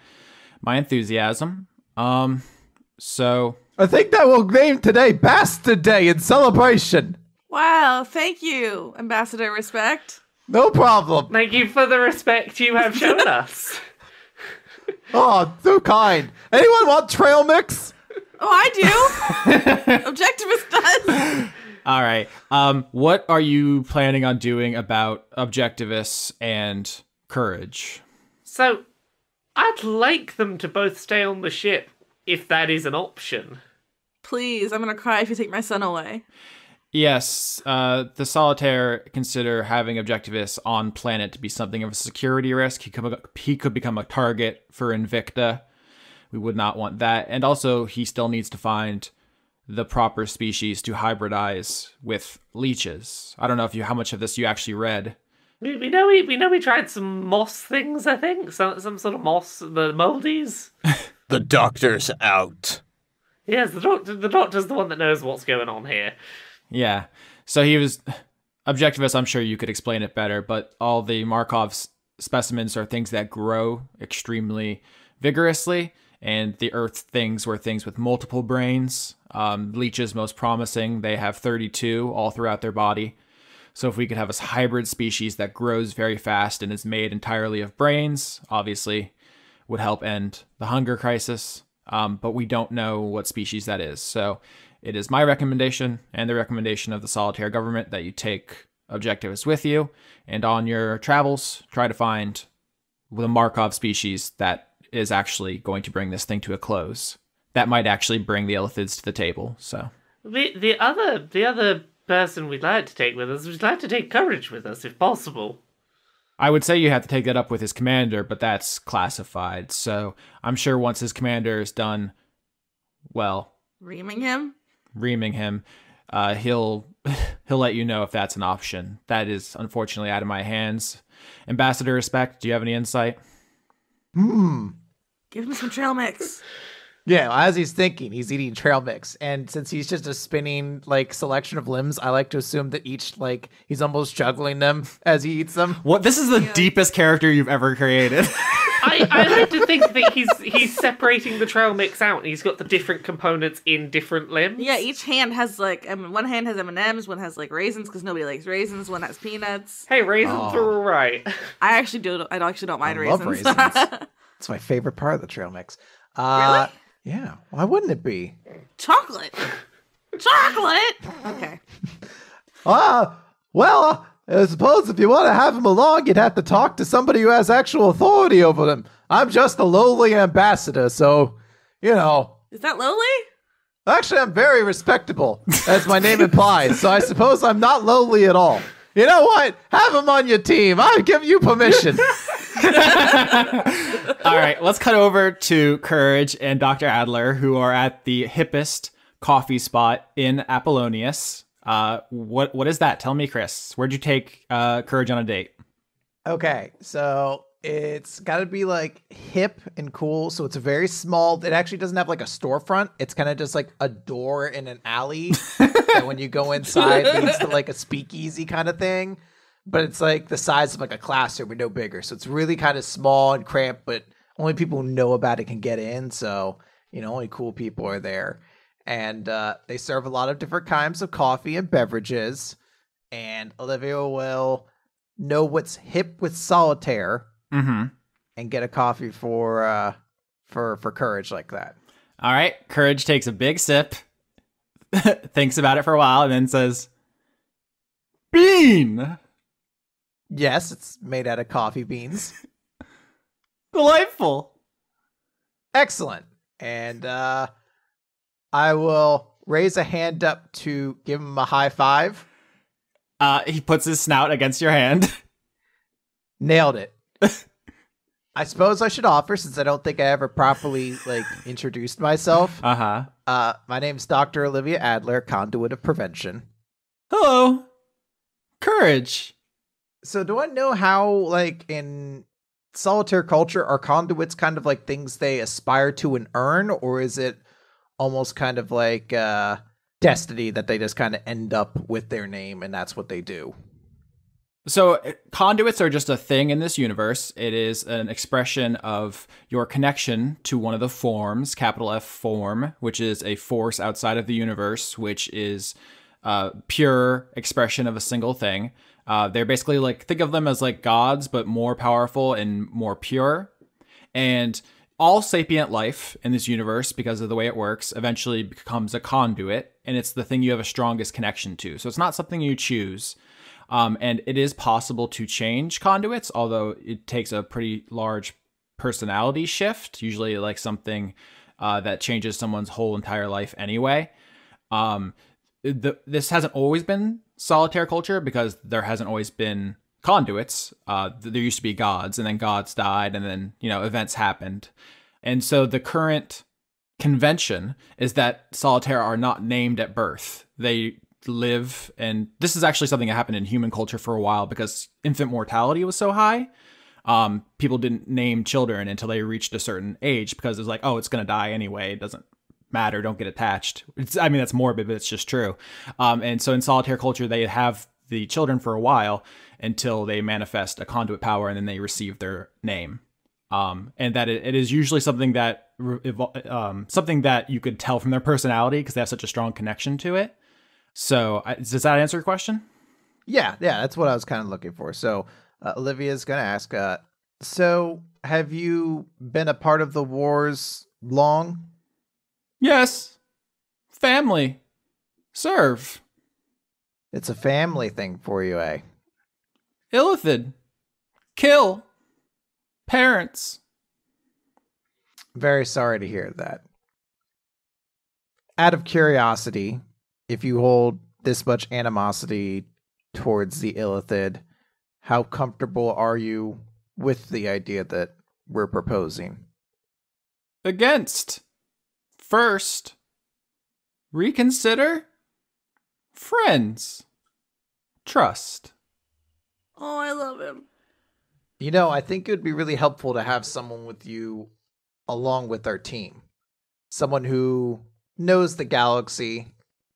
my enthusiasm. So...
I think that we'll name today Bastard Day in celebration.
Wow, thank you, Ambassador Respect.
No problem.
Thank you for the respect you have shown us.
Oh, so kind. Anyone want trail mix?
Oh, I do. Objectivist does.
All right. What are you planning on doing about Objectivists and Courage?
So, I'd like them to both stay on the ship, if that is an option.
Please, I'm gonna cry if you take my son away.
Yes, the Solitaire consider having Objectivists on planet to be something of a security risk. He could become a target for Invicta. We would not want that. And also, he still needs to find the proper species to hybridize with leeches. I don't know how much of this you actually read.
We know we tried some moss things, I think. Some sort of moss, the moldies.
The doctor's out.
Yes, the doctor's the one that knows what's going on here.
Yeah. So he was Objectivist. I'm sure you could explain it better, but all the Markov specimens are things that grow extremely vigorously, and the Earth things were things with multiple brains. Leeches most promising. They have 32 all throughout their body. So if we could have a hybrid species that grows very fast and is made entirely of brains, obviously would help end the hunger crisis. But we don't know what species that is. So it is my recommendation and the recommendation of the Solitaire government that you take objectives with you, and on your travels, try to find the Markov species that is actually going to bring this thing to a close. That might actually bring the illithids to the table. So
the other person we'd like to take with us, we'd like to take Courage with us if possible.
I would say you have to take that up with his commander, but that's classified. So I'm sure once his commander is done, well,
Reaming him,
he'll let you know if that's an option. That is unfortunately out of my hands. Ambassador Respect, do you have any insight?
give him some trail mix.
Yeah, as he's thinking, he's eating trail mix. And since he's just a spinning, like, selection of limbs, I like to assume that each, like, he's almost juggling them as he eats them.
What? This is the deepest character you've ever created.
I like to think that he's separating the trail mix out, and he's got the different components in different limbs.
Yeah, each hand has, like, one hand has M&Ms, one has, like, raisins, because nobody likes raisins, one has peanuts.
Hey, raisins are alright.
I actually don't mind
I
raisins.
love raisins. It's my favorite part of the trail mix.
Really?
Yeah. Why wouldn't it be?
Chocolate! Okay.
Well, I suppose if you want to have him along, you'd have to talk to somebody who has actual authority over them. I'm just a lowly ambassador, so, you know.
Is that lowly?
Actually, I'm very respectable, as my name implies, so I suppose I'm not lowly at all. You know what? Have him on your team. I give you permission.
All right, let's cut over to Courage and Dr. Adler, who are at the hippest coffee spot in Apollonius. What is that? Tell me, Chris. Where'd you take Courage on a date?
Okay, so it's got to be like hip and cool. So it's a very small. It actually doesn't have like a storefront. It's kind of just like a door in an alley that when you go inside leads to like a speakeasy kind of thing. But it's like the size of like a classroom, but no bigger. So it's really kind of small and cramped, but only people who know about it can get in. So, you know, only cool people are there. And they serve a lot of different kinds of coffee and beverages. And Olivia will know what's hip with solitaire and get a coffee for Courage like that.
All right. Courage takes a big sip, thinks about it for a while, and then says, "Bean."
Yes, it's made out of coffee beans.
Delightful.
Excellent. And I will raise a hand up to give him a high five.
He puts his snout against your hand.
Nailed it. I suppose I should offer, since I don't think I ever properly introduced myself. My name's Dr. Olivia Adler, conduit of prevention.
Hello. Courage.
So do I know how, in solitaire culture, are conduits kind of like things they aspire to and earn, or is it almost kind of like destiny that they just kind of end up with their name and that's what they do?
So conduits are just a thing in this universe. It is an expression of your connection to one of the forms, capital F form, which is a force outside of the universe, which is pure expression of a single thing. They're basically think of them as gods, but more powerful and more pure. And all sapient life in this universe, because of the way it works, eventually becomes a conduit, and it's the thing you have a strongest connection to. So it's not something you choose. And it is possible to change conduits, although it takes a pretty large personality shift, usually something that changes someone's whole entire life anyway. This hasn't always been solitaire culture because there hasn't always been conduits. There used to be gods, and then gods died, and then, events happened. And so the current convention is that solitaire are not named at birth. They live, and this is actually something that happened in human culture for a while because infant mortality was so high. People didn't name children until they reached a certain age because it was it's going to die anyway. It doesn't matter. Don't get attached. That's morbid, but it's just true. And so in solitaire culture, they have the children for a while until they manifest a conduit power, and then they receive their name. And that it is usually something that you could tell from their personality because they have such a strong connection to it. So does that answer your question?
Yeah, that's what I was kind of looking for. So Olivia's going to ask, so have you been a part of the wars long?
Yes. Family. Serve.
It's a family thing for you, eh?
Illithid. Kill. Parents.
Very sorry to hear that. Out of curiosity, if you hold this much animosity towards the illithid, how comfortable are you with the idea that we're proposing?
Against. First. Reconsider. Friends. Trust.
Oh, I love him.
You know, I think it would be really helpful to have someone with you along with our team. Someone who knows the galaxy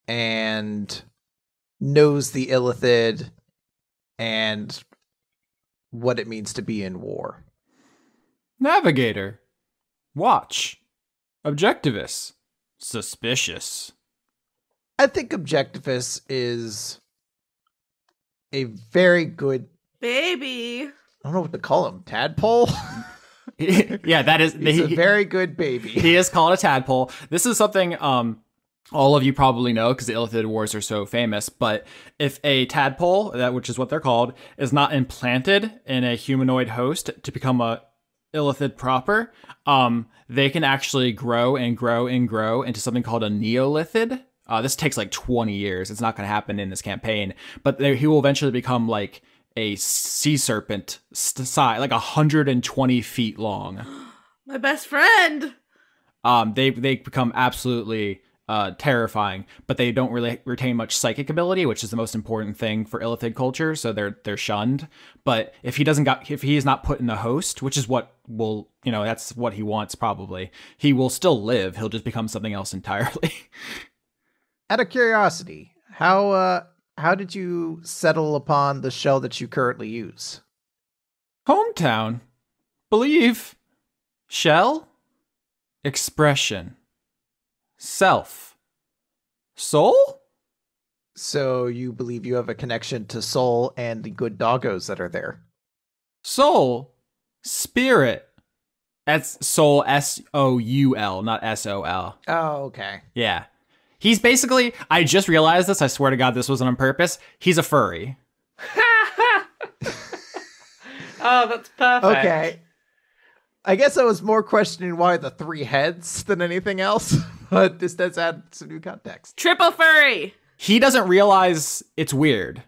and knows the illithid and what it means to be in war.
Navigator. Watch. Objectivist. Suspicious.
I think Objectivist is a very good...
Baby.
I don't know what to call him. Tadpole?
Yeah, that is...
He's a very good baby.
He is called a tadpole. This is something all of you probably know because the illithid wars are so famous, but if a tadpole, which is what they're called, is not implanted in a humanoid host to become a illithid proper, they can actually grow and grow and grow into something called a neolithid. This takes like 20 years. It's not going to happen in this campaign, but he will eventually become like a sea serpent size, like 120 feet long.
My best friend.
They become absolutely terrifying, but they don't really retain much psychic ability, which is the most important thing for illithid culture. So they're shunned. But if he is not put in the host, which is what will, that's what he wants probably, he will still live. He'll just become something else entirely.
Out of curiosity, how did you settle upon the shell that you currently use?
Hometown. Believe. Shell. Expression. Self. Soul?
So you believe you have a connection to Soul and the good doggos that are there?
Soul. Spirit. That's Soul, S-O-U-L, not S-O-L.
Oh, okay.
Yeah. He's basically, I just realized this, I swear to God this wasn't on purpose, he's a furry.
Oh, that's perfect.
Okay. I guess I was more questioning why the 3 heads than anything else, but this does add some new context.
Triple furry.
He doesn't realize it's weird.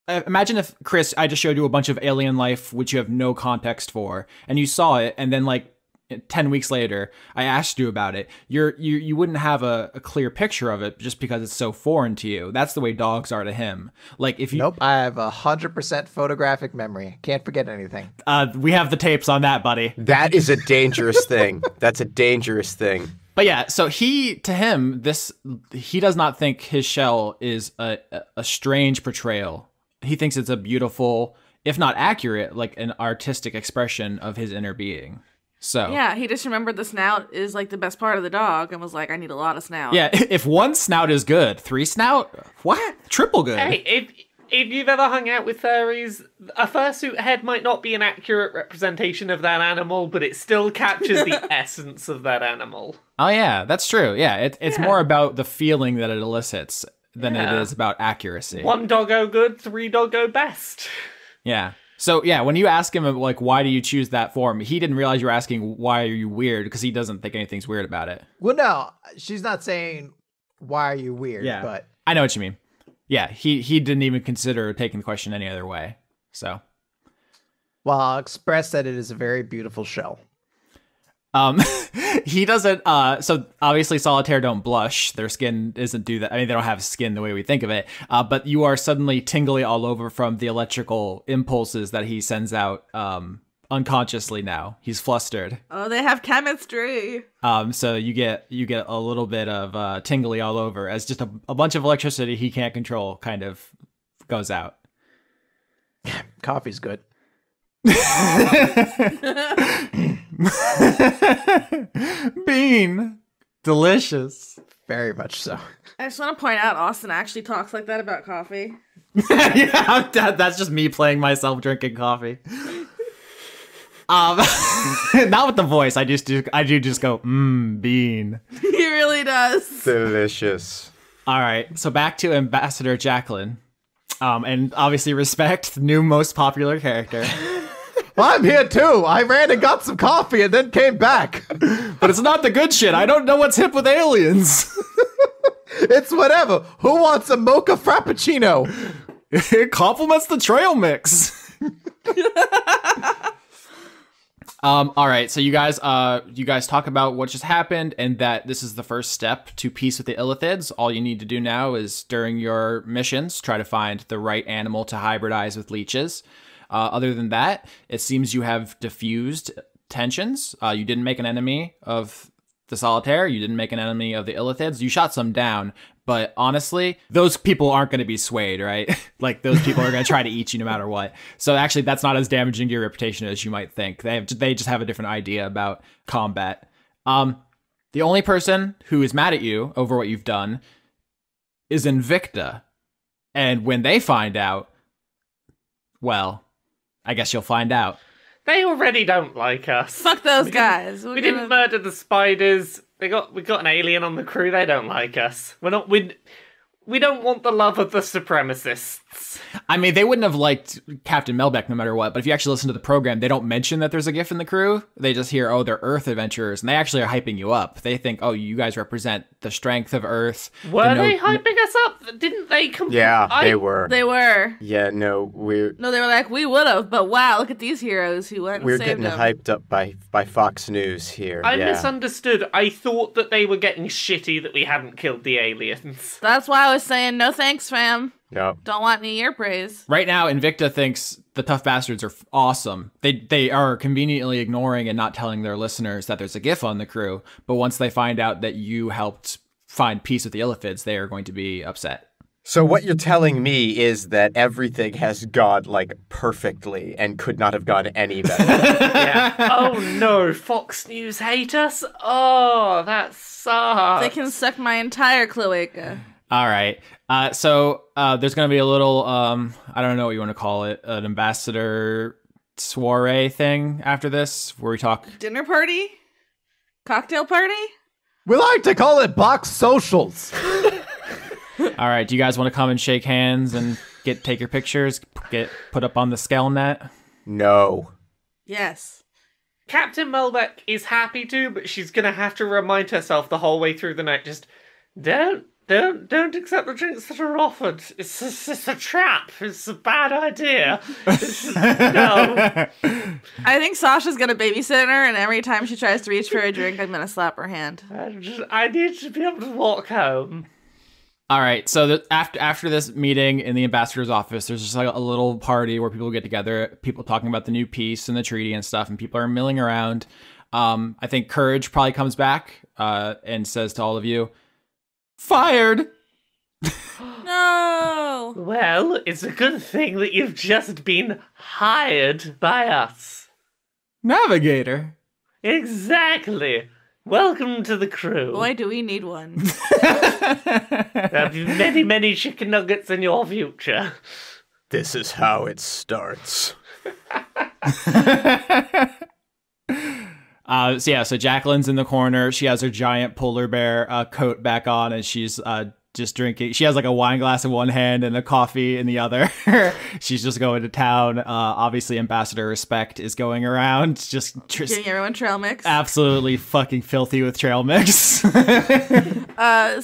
Imagine if, Chris, I just showed you a bunch of alien life which you have no context for, and you saw it, and then like 10 weeks later, I asked you about it. You wouldn't have a clear picture of it just because it's so foreign to you. That's the way dogs are to him. Like if you
Nope, I have 100% photographic memory. Can't forget anything.
We have the tapes on that, buddy.
That is a dangerous thing. That's a dangerous thing.
But yeah, so he does not think his shell is a strange portrayal. He thinks it's a beautiful, if not accurate, like an artistic expression of his inner being. So
Yeah, he just remembered the snout is like the best part of the dog and was like, I need a lot of snout.
yeah, if 1 snout is good, 3 snout, what? Triple good.
Hey, if you've ever hung out with furries, a fursuit head might not be an accurate representation of that animal, but it still captures the essence of that animal.
Oh yeah, that's true. Yeah, it's more about the feeling that it elicits than it is about accuracy.
1 doggo good, 3 doggo best.
Yeah. So yeah, when you ask him like why do you choose that form, he didn't realize you were asking why are you weird because he doesn't think anything's weird about it.
Well, no, she's not saying why are you weird,
Yeah,
but
I know what you mean. Yeah, he didn't even consider taking the question any other way. So,
well, I'll express that it is a very beautiful shell.
he doesn't, so obviously solitaire don't blush. Their skin doesn't do that. I mean, they don't have skin the way we think of it, but you are suddenly tingly all over from the electrical impulses that he sends out, unconsciously now. He's flustered.
Oh, they have chemistry.
So you get a little bit of, tingly all over as just a bunch of electricity he can't control kind of goes out.
Coffee's good.
Bean. Delicious.
Very much so.
I just want to point out Austin actually talks like that about coffee.
Yeah, that's just me playing myself drinking coffee. Not with the voice. I do just go, bean.
He really does.
Delicious.
All right, so back to Ambassador Jacqueline. And obviously respect, the new most popular character.
I'm here too. I ran and got some coffee and then came back.
But it's not the good shit. I don't know what's hip with aliens.
It's whatever. Who wants a mocha frappuccino?
It complements the trail mix. All right, so you guys talk about what just happened and that this is the first step to peace with the illithids. All you need to do now is during your missions try to find the right animal to hybridize with leeches. Other than that, it seems you have diffused tensions. You didn't make an enemy of the solitaire. You didn't make an enemy of the illithids. You shot some down, but honestly, those people aren't going to be swayed, right? Like, those people are going to try to eat you no matter what. So actually, that's not as damaging to your reputation as you might think. They just have a different idea about combat. The only person who is mad at you over what you've done is Invicta. And when they find out, well, I guess you'll find out.
They already don't like us.
Fuck those guys.
We didn't murder the spiders. We got an alien on the crew. They don't like us. We don't want the love of the supremacists.
I mean, they wouldn't have liked Captain Melbeck no matter what, but if you actually listen to the program, they don't mention that there's a GIF in the crew. They just hear, oh, they're Earth adventurers, and they actually are hyping you up. They think, oh, you guys represent the strength of Earth.
Were they hyping us up? Didn't they come?
Yeah, they were.
They were.
Yeah, no,
No, they were like, we would have, but wow, look at these heroes who went and
we're
saved
getting
them.
hyped up by Fox News here.
I
yeah.
misunderstood. I thought that they were getting shitty that we hadn't killed the aliens.
That's why I was saying, no thanks, fam.
Yep.
Don't want any of your praise.
Right now, Invicta thinks the tough bastards are awesome. They are conveniently ignoring and not telling their listeners that there's a GIF on the crew. But once they find out that you helped find peace with the illithids, they are going to be upset.
So what you're telling me is that everything has gone, like, perfectly and could not have gone any better.
Yeah. Oh no, Fox News hate us? Oh, that sucks.
They can suck my entire cloaca.
All right. So there's going to be a little, I don't know what you want to call it, an ambassador soiree thing after this, where we talk.
Dinner party? Cocktail party?
We like to call it box socials.
All right. Do you guys want to come and shake hands and take your pictures, get put up on the Skellnet?
No.
Yes.
Captain Melbeck is happy to, but she's gonna have to remind herself the whole way through the night, just don't accept the drinks that are offered. It's a trap. It's a bad idea. No.
I think Sasha's gonna babysit her, and every time she tries to reach for a drink, I'm gonna slap her hand.
I need to be able to walk home.
All right, so after this meeting in the ambassador's office, there's just like a little party where people get together, people talking about the new peace and the treaty and stuff, and people are milling around. I think Courage probably comes back and says to all of you, "Fired!"
No!
Well, it's a good thing that you've just been hired by us.
Navigator.
Exactly. Welcome to the crew.
Boy, do we need one.
There'll be many, many chicken nuggets in your future.
This is how it starts.
So Jacqueline's in the corner. She has her giant polar bear coat back on, and she's just drinking. She has like a wine glass in one hand and a coffee in the other. She's just going to town. Obviously, Ambassador Respect is going around, just
Giving everyone trail mix.
absolutely fucking filthy with trail mix.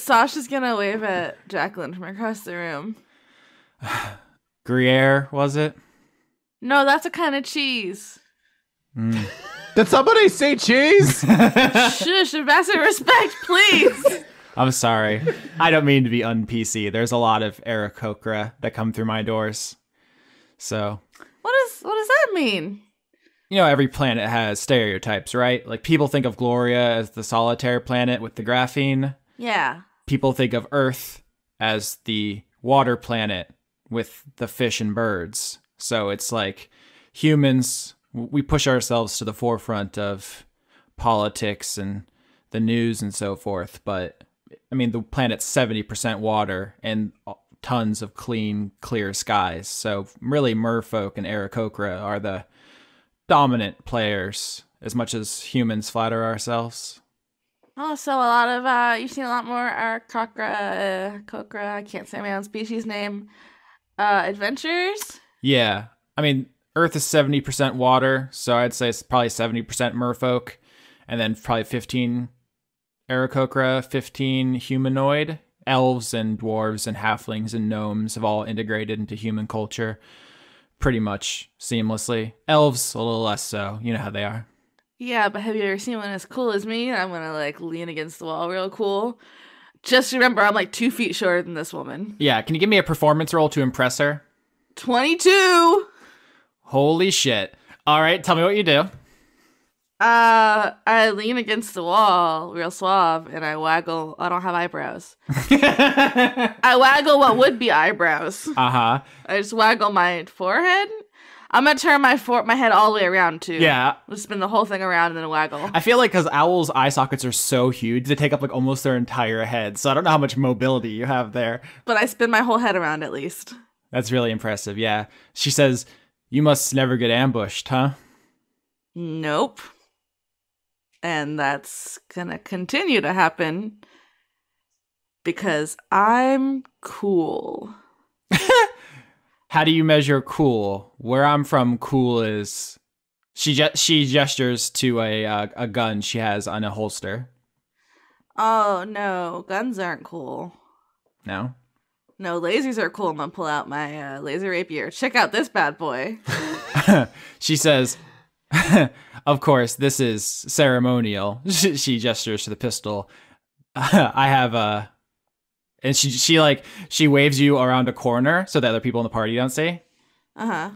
Sasha's gonna wave at Jacqueline from across the room.
Grier, was it?
No, that's a kind of cheese.
Did somebody say cheese?
Shush, Ambassador Respect, please.
I'm sorry. I don't mean to be un-PC. There's a lot of Aarakocra that come through my doors. So,
What does that mean?
you know, every planet has stereotypes, right? Like, people think of Gloria as the solitaire planet with the graphene.
Yeah.
People think of Earth as the water planet with the fish and birds. So it's like humans, we push ourselves to the forefront of politics and the news and so forth. But I mean, the planet's 70% water and tons of clean, clear skies. So really, merfolk and Aarakocra are the dominant players, as much as humans flatter ourselves.
Oh, so a lot of, you've seen a lot more Cocra, I can't say my own species name, adventures?
Yeah. I mean, Earth is 70% water, so I'd say it's probably 70% merfolk, and then probably 15 Aarakocra, 15 humanoid. Elves and dwarves and halflings and gnomes have all integrated into human culture pretty much seamlessly. Elves, a little less so. You know how they are.
Yeah, but have you ever seen one as cool as me? I'm gonna, like, lean against the wall real cool. Just remember, I'm, like, 2 feet shorter than this woman.
Yeah, can you give me a performance roll to impress her?
22!
Holy shit. All right, tell me what you do.
I lean against the wall, real suave, and I waggle. I don't have eyebrows. I waggle what would be eyebrows.
Uh-huh.
I just waggle my forehead. I'm gonna turn my head all the way around, too.
Yeah.
Just spin the whole thing around and then waggle.
I feel like because owls' eye sockets are so huge, they take up like almost their entire head. So I don't know how much mobility you have there.
But I spin my whole head around at least.
That's really impressive, yeah. She says, "You must never get ambushed, huh?"
Nope. And that's gonna continue to happen because I'm cool.
How do you measure cool? Where I'm from, cool is... She gestures to a gun she has on a holster.
Oh, no. Guns aren't cool.
No?
No, lasers are cool. I'm gonna pull out my laser rapier. Check out this bad boy.
She says... Of course, this is ceremonial. She gestures to the pistol. I have a... And she waves you around a corner so that other people in the party don't see.
Uh-huh.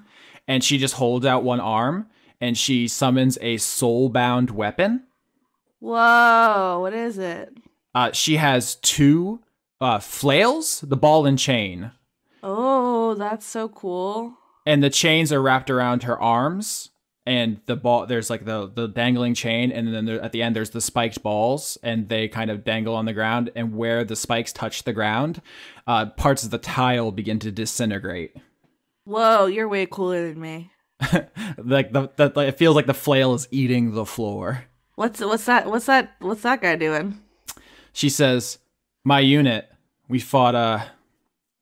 And she just holds out one arm and she summons a soul-bound weapon.
Whoa, what is it?
She has 2 flails, the ball and chain.
Oh, that's so cool.
And the chains are wrapped around her arms. And the ball, there's like the dangling chain, and then at the end there's the spiked balls, and they kind of dangle on the ground. And where the spikes touch the ground, parts of the tile begin to disintegrate.
Whoa, you're way cooler than me.
Like it feels like the flail is eating the floor.
What's that guy doing?
She says, "My unit, we fought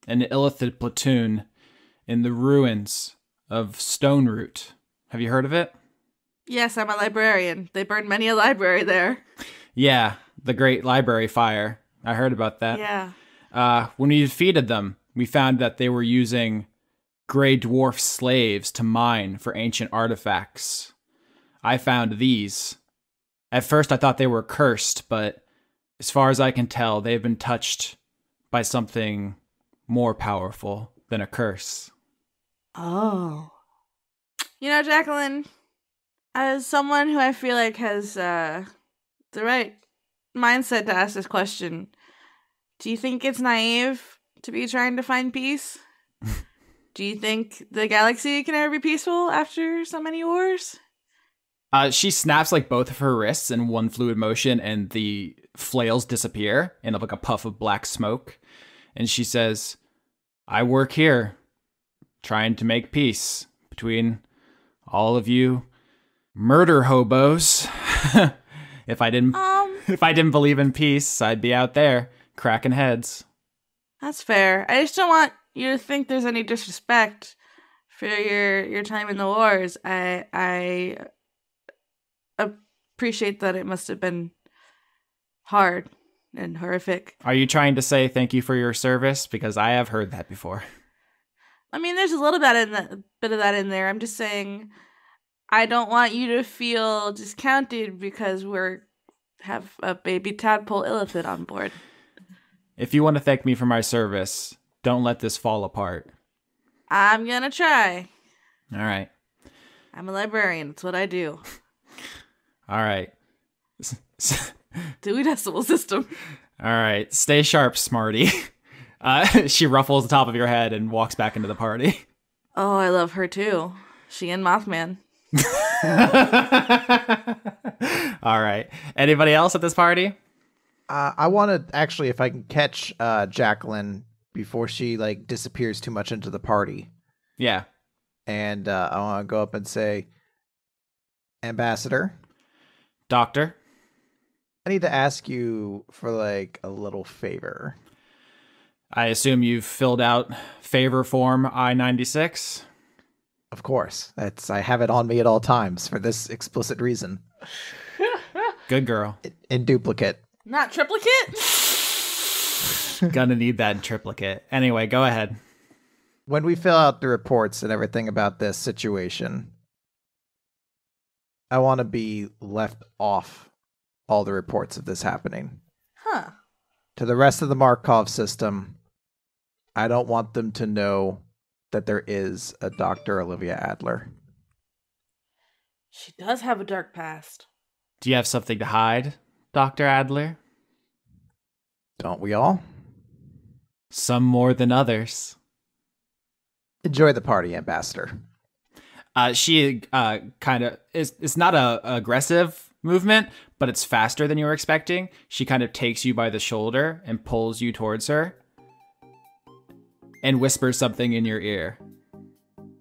an illithid platoon in the ruins of Stone Root. Have you heard of it?"
Yes, I'm a librarian. They burned many a library there.
Yeah, the Great Library Fire. I heard about that.
Yeah.
When we defeated them, we found that they were using gray dwarf slaves to mine for ancient artifacts. I found these. At first, I thought they were cursed, but as far as I can tell, they've been touched by something more powerful than a curse.
Oh. You know, Jacqueline, as someone who I feel like has the right mindset to ask this question, do you think it's naive to be trying to find peace? Do you think the galaxy can ever be peaceful after so many wars?
She snaps like both of her wrists in one fluid motion, and the flails disappear in like a puff of black smoke. And she says, "I work here, trying to make peace between all of you murder hobos. If I didn't believe in peace, I'd be out there cracking heads."
That's fair. I just don't want you to think there's any disrespect for your time in the wars. I appreciate that it must have been hard and horrific.
Are you trying to say thank you for your service? Because I have heard that before.
I mean, there's a little bit of that in there. I'm just saying, I don't want you to feel discounted because have a baby tadpole illithid on board.
If you want to thank me for my service, don't let this fall apart.
I'm gonna try.
All right.
I'm a librarian. It's what I do.
All right.
Dewey Decimal System.
All right. Stay sharp, smarty. She ruffles the top of your head and walks back into the party.
Oh, I love her too. She and Mothman.
All right. Anybody else at this party?
I want to actually, if I can catch Jacqueline before she like disappears too much into the party.
Yeah.
And I want to go up and say, Ambassador,
Doctor.
I need to ask you for like a little favor.
I assume you've filled out favor form I-96?
Of course. I have it on me at all times for this explicit reason.
Good girl.
In duplicate.
Not triplicate?
Gonna need that in triplicate. Anyway, go ahead.
When we fill out the reports and everything about this situation, I want to be left off all the reports of this happening.
Huh.
To the rest of the Markov system, I don't want them to know that there is a Dr. Olivia Adler.
She does have a dark past.
Do you have something to hide, Dr. Adler?
Don't we all?
Some more than others.
Enjoy the party, Ambassador.
She kind of it's not a aggressive movement, but it's faster than you were expecting. She kind of takes you by the shoulder and pulls you towards her and whispers something in your ear.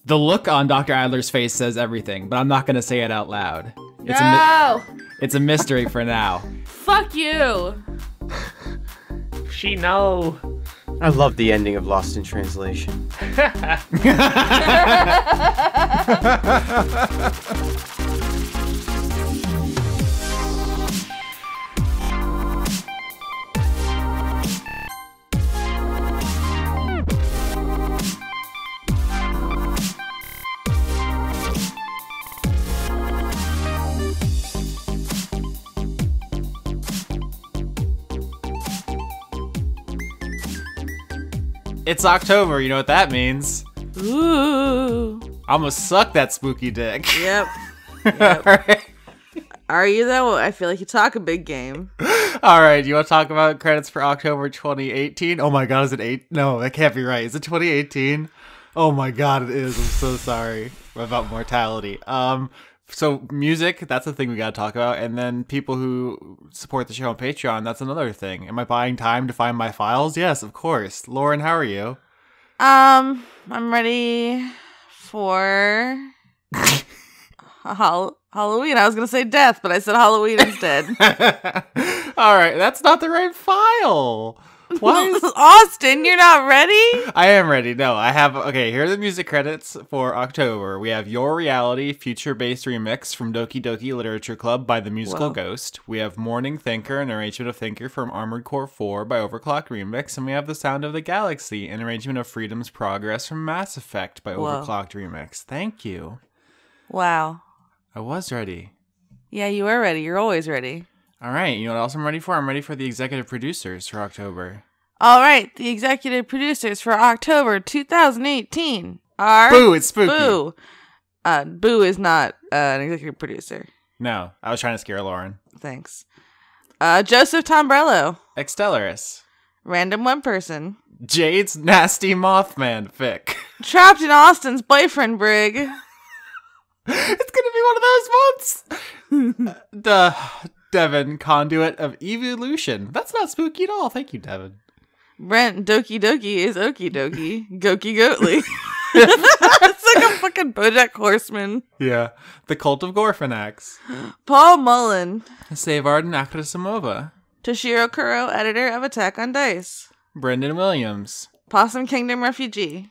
The look on Dr. Adler's face says everything, but I'm not going to say it out loud. It's a mystery for now.
Fuck you!
She know.
I love the ending of Lost in Translation.
It's October, you know what that means.
Ooh.
I'm gonna suck that spooky dick.
Yep.
Alright.
Are you though? I feel like you talk a big game.
Alright, you want to talk about credits for October 2018? Oh my god, is it 8? No, that can't be right. Is it 2018? Oh my god, it is. I'm so sorry about mortality. So music, that's the thing we gotta talk about, and then people who support the show on Patreon, that's another thing. Am I buying time to find my files? Yes, of course. Lauren, how are you?
I'm ready for Halloween. I was gonna say death, but I said Halloween instead.
Alright, that's not the right file. Why is
Austin, you're not ready?
I am ready. No, I have. Okay, here are the music credits for October. We have Your Reality, future-based remix from Doki Doki Literature Club by The Musical Ghost. We have Morning Thinker, an arrangement of Thinker from Armored Core 4 by Overclocked Remix. And we have The Sound of the Galaxy, an arrangement of Freedom's Progress from Mass Effect by Overclocked Remix. Thank you.
Wow.
I was ready.
Yeah, you are ready. You're always ready.
All right, you know what else I'm ready for? I'm ready for the executive producers for October.
All right, the executive producers for October 2018 are...
Boo, it's spooky.
Boo. Boo is not an executive producer.
No, I was trying to scare Lauren.
Thanks. Joseph Tombrello.
Extellaris.
Random One Person.
Jade's Nasty Mothman fic.
Trapped in Austin's Boyfriend Brig.
It's gonna be one of those months. Devin, Conduit of Evolution. That's not spooky at all. Thank you, Devin.
Brent, Doki Doki is Okie Doki. Goki Goatly. It's like a fucking BoJack Horseman.
Yeah. The Cult of Gorfanax.
Paul Mullen.
Savard Nakarasamova.
Toshiro Kuro, editor of Attack on Dice.
Brendan Williams.
Possum Kingdom Refugee.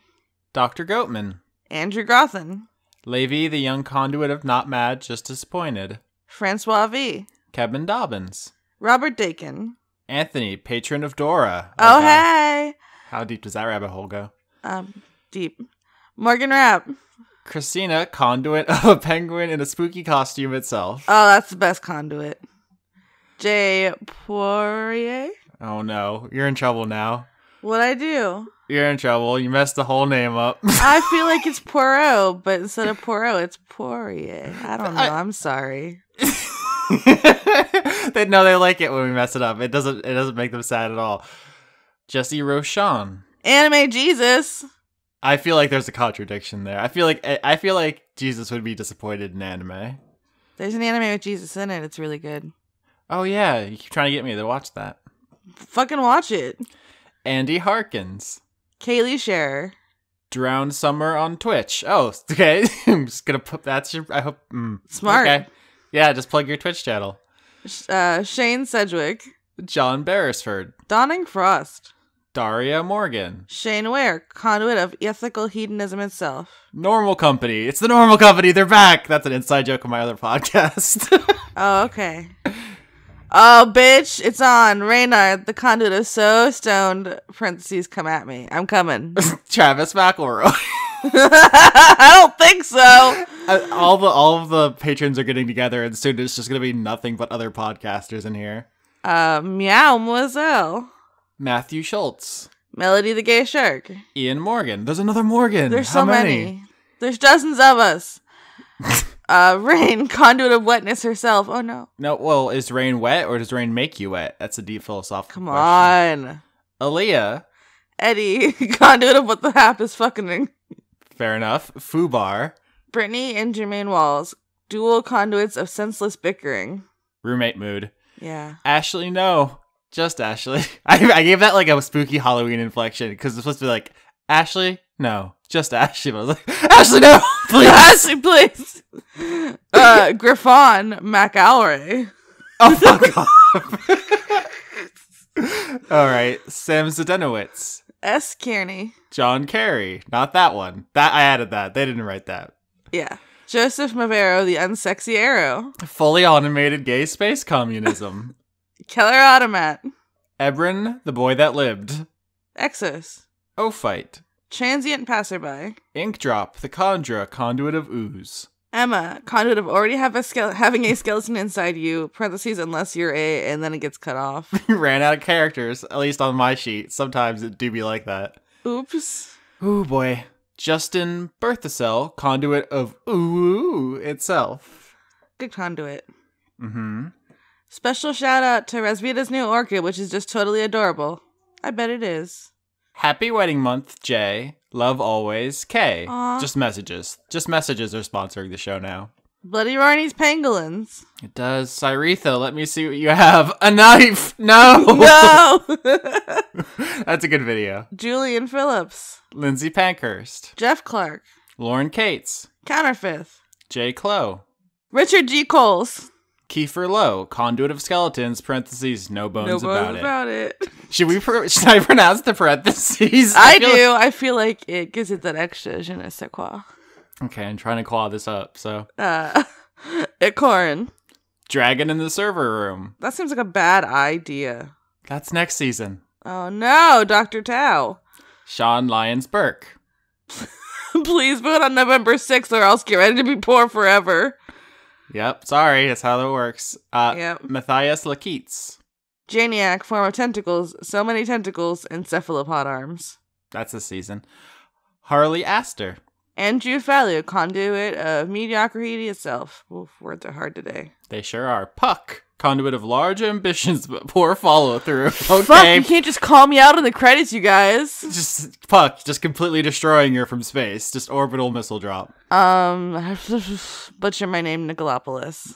Dr. Goatman.
Andrew Grothin.
Levi, the young conduit of Not Mad, Just Disappointed.
Francois V.
Kevin Dobbins.
Robert Dakin.
Anthony, patron of Dora.
Oh, hey!
How deep does that rabbit hole go?
Deep. Morgan Rapp.
Christina, conduit of a penguin in a spooky costume itself.
Oh, that's the best conduit. Jay Poirier.
Oh no, you're in trouble now.
What'd I do?
You're in trouble. You messed the whole name up.
I feel like it's Poirot, but instead of Poirot, it's Poirier. I don't know. I'm sorry.
They like it when we mess it up. It doesn't make them sad at all. Jesse Roshan.
Anime Jesus.
I feel like there's a contradiction there. I feel like Jesus would be disappointed in anime.
There's an anime with Jesus in it. It's really good.
Oh yeah, you keep trying to get me to watch that.
fucking watch it.
Andy Harkins.
Kaylee Scherer.
Drowned Summer on Twitch. Oh, okay. I'm just gonna put that's your. I hope.
Smart.
Okay. Yeah, just plug your Twitch channel.
Shane Sedgwick.
John Beresford.
Donning Frost.
Daria Morgan.
Shane Ware, conduit of ethical hedonism itself.
Normal Company. It's the Normal Company. They're back. That's an inside joke of my other podcast.
Oh, okay. Oh, bitch, it's on. Reynard, the conduit of so stoned. Parentheses, come at me. I'm coming.
Travis McElroy.
I don't think so.
All of the patrons are getting together, and soon it's just going to be nothing but other podcasters in here.
Meow Moiselle.
Matthew Schultz.
Melody the Gay Shark.
Ian Morgan. There's another Morgan.
There's
How
so many. There's dozens of us. Rain, conduit of wetness herself. Oh no.
No, well, is rain wet or does rain make you wet? That's a deep philosophical
Come
question.
on.
Aaliyah.
Eddie, conduit of what the hap is fucking.
Fair enough. Fubar.
Brittany and Jermaine Walls, dual conduits of senseless bickering.
Roommate mood.
Yeah.
Ashley, no. Just Ashley. I gave that like a spooky Halloween inflection because it's supposed to be like, Ashley, no. Just Ashley. But I was like, Ashley, no! Please!
Ashley, please! Griffon McAlray.
Oh, fuck off. All right. Sam Zdenowitz.
S. Kearney.
John Kerry. Not that one. That I added that. They didn't write that.
Yeah. Joseph Mavero, the unsexy arrow.
Fully automated gay space communism.
Keller Automat.
Ebron, the boy that lived.
Exos.
Ophite.
Transient passerby.
Ink Drop, the Conjura, conduit of ooze.
Emma, conduit of already having a skeleton inside you, parentheses, unless you're a, and then it gets cut off.
Ran out of characters, at least on my sheet. Sometimes it do be like that.
Oops.
Ooh, boy. Justin Berthasell, conduit of ooh itself.
Good conduit.
Mm-hmm.
Special shout out to Resvita's new orchid, which is just totally adorable. I bet it is.
Happy Wedding Month, Jay. Love always, K.
Aw.
Just messages. Just messages are sponsoring the show now.
Bloody Rarnie's Pangolins.
It does. Cyretha, let me see what you have. A knife! No!
No!
That's a good video.
Julian Phillips.
Lindsay Pankhurst.
Jeff Clark.
Lauren Cates.
Counterfeit.
Jay Clow.
Richard G. Coles.
Kiefer Lowe, conduit of skeletons, parentheses, no bones, about it. Should I pronounce the parentheses?
I do. I feel like it gives it that extra je ne sais quoi.
Okay, I'm trying to claw this up, so.
Ikorin.
Dragon in the server room.
That seems like a bad idea.
That's next season.
Oh no, Dr. Tao.
Sean Lyons Burke.
Please vote on November 6th or else get ready to be poor forever.
Yep, sorry, that's how that works.
Yep.
Matthias Lakeets.
Janiac, form of tentacles, so many tentacles, and cephalopod arms.
That's this season. Harley Astor.
Andrew Fallu, conduit of mediocrity itself. Oof, words are hard today.
They sure are. Puck, conduit of large ambitions but poor follow through. Okay.
Fuck, you can't just call me out in the credits, you guys.
Just Puck, just completely destroying her from space. Just orbital missile drop.
Butcher my name, Nicolopolis.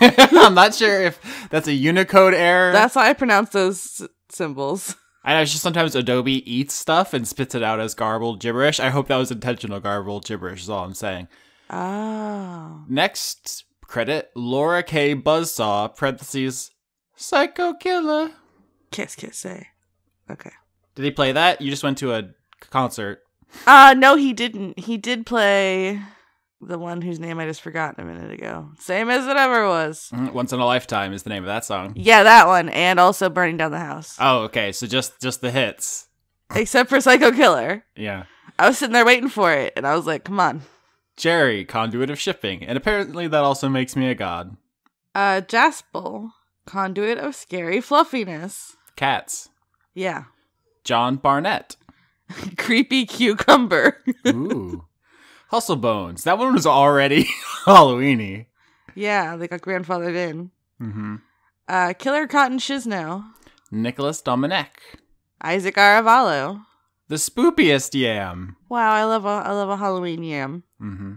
I'm not sure if that's a Unicode error.
That's how I pronounce those symbols.
I know, it's just sometimes Adobe eats stuff and spits it out as garbled gibberish. I hope that was intentional garbled gibberish is all I'm saying.
Oh.
Next credit, Laura K. Buzzsaw, parentheses, Psycho Killer.
Kiss, say. Okay.
Did he play that? You just went to a concert.
No, he didn't. He did play the one whose name I just forgot a minute ago. Same as it ever was.
Once in a Lifetime is the name of that song.
Yeah, that one. And also Burning Down the House.
Oh, okay. So just the hits.
Except for Psycho Killer.
Yeah.
I was sitting there waiting for it, and I was like, come on.
Jerry, conduit of shipping. And apparently that also makes me a god.
Jaspel, conduit of scary fluffiness.
Cats.
Yeah.
John Barnett.
Creepy cucumber.
Ooh. Hustle Bones. That one was already Halloween-y.
Yeah, they got grandfathered in.
Mm-hmm.
Killer Cotton Shizno.
Nicholas Dominic.
Isaac Aravalo.
The spoopiest yam.
Wow, I love a Halloween yam.
Mm-hmm.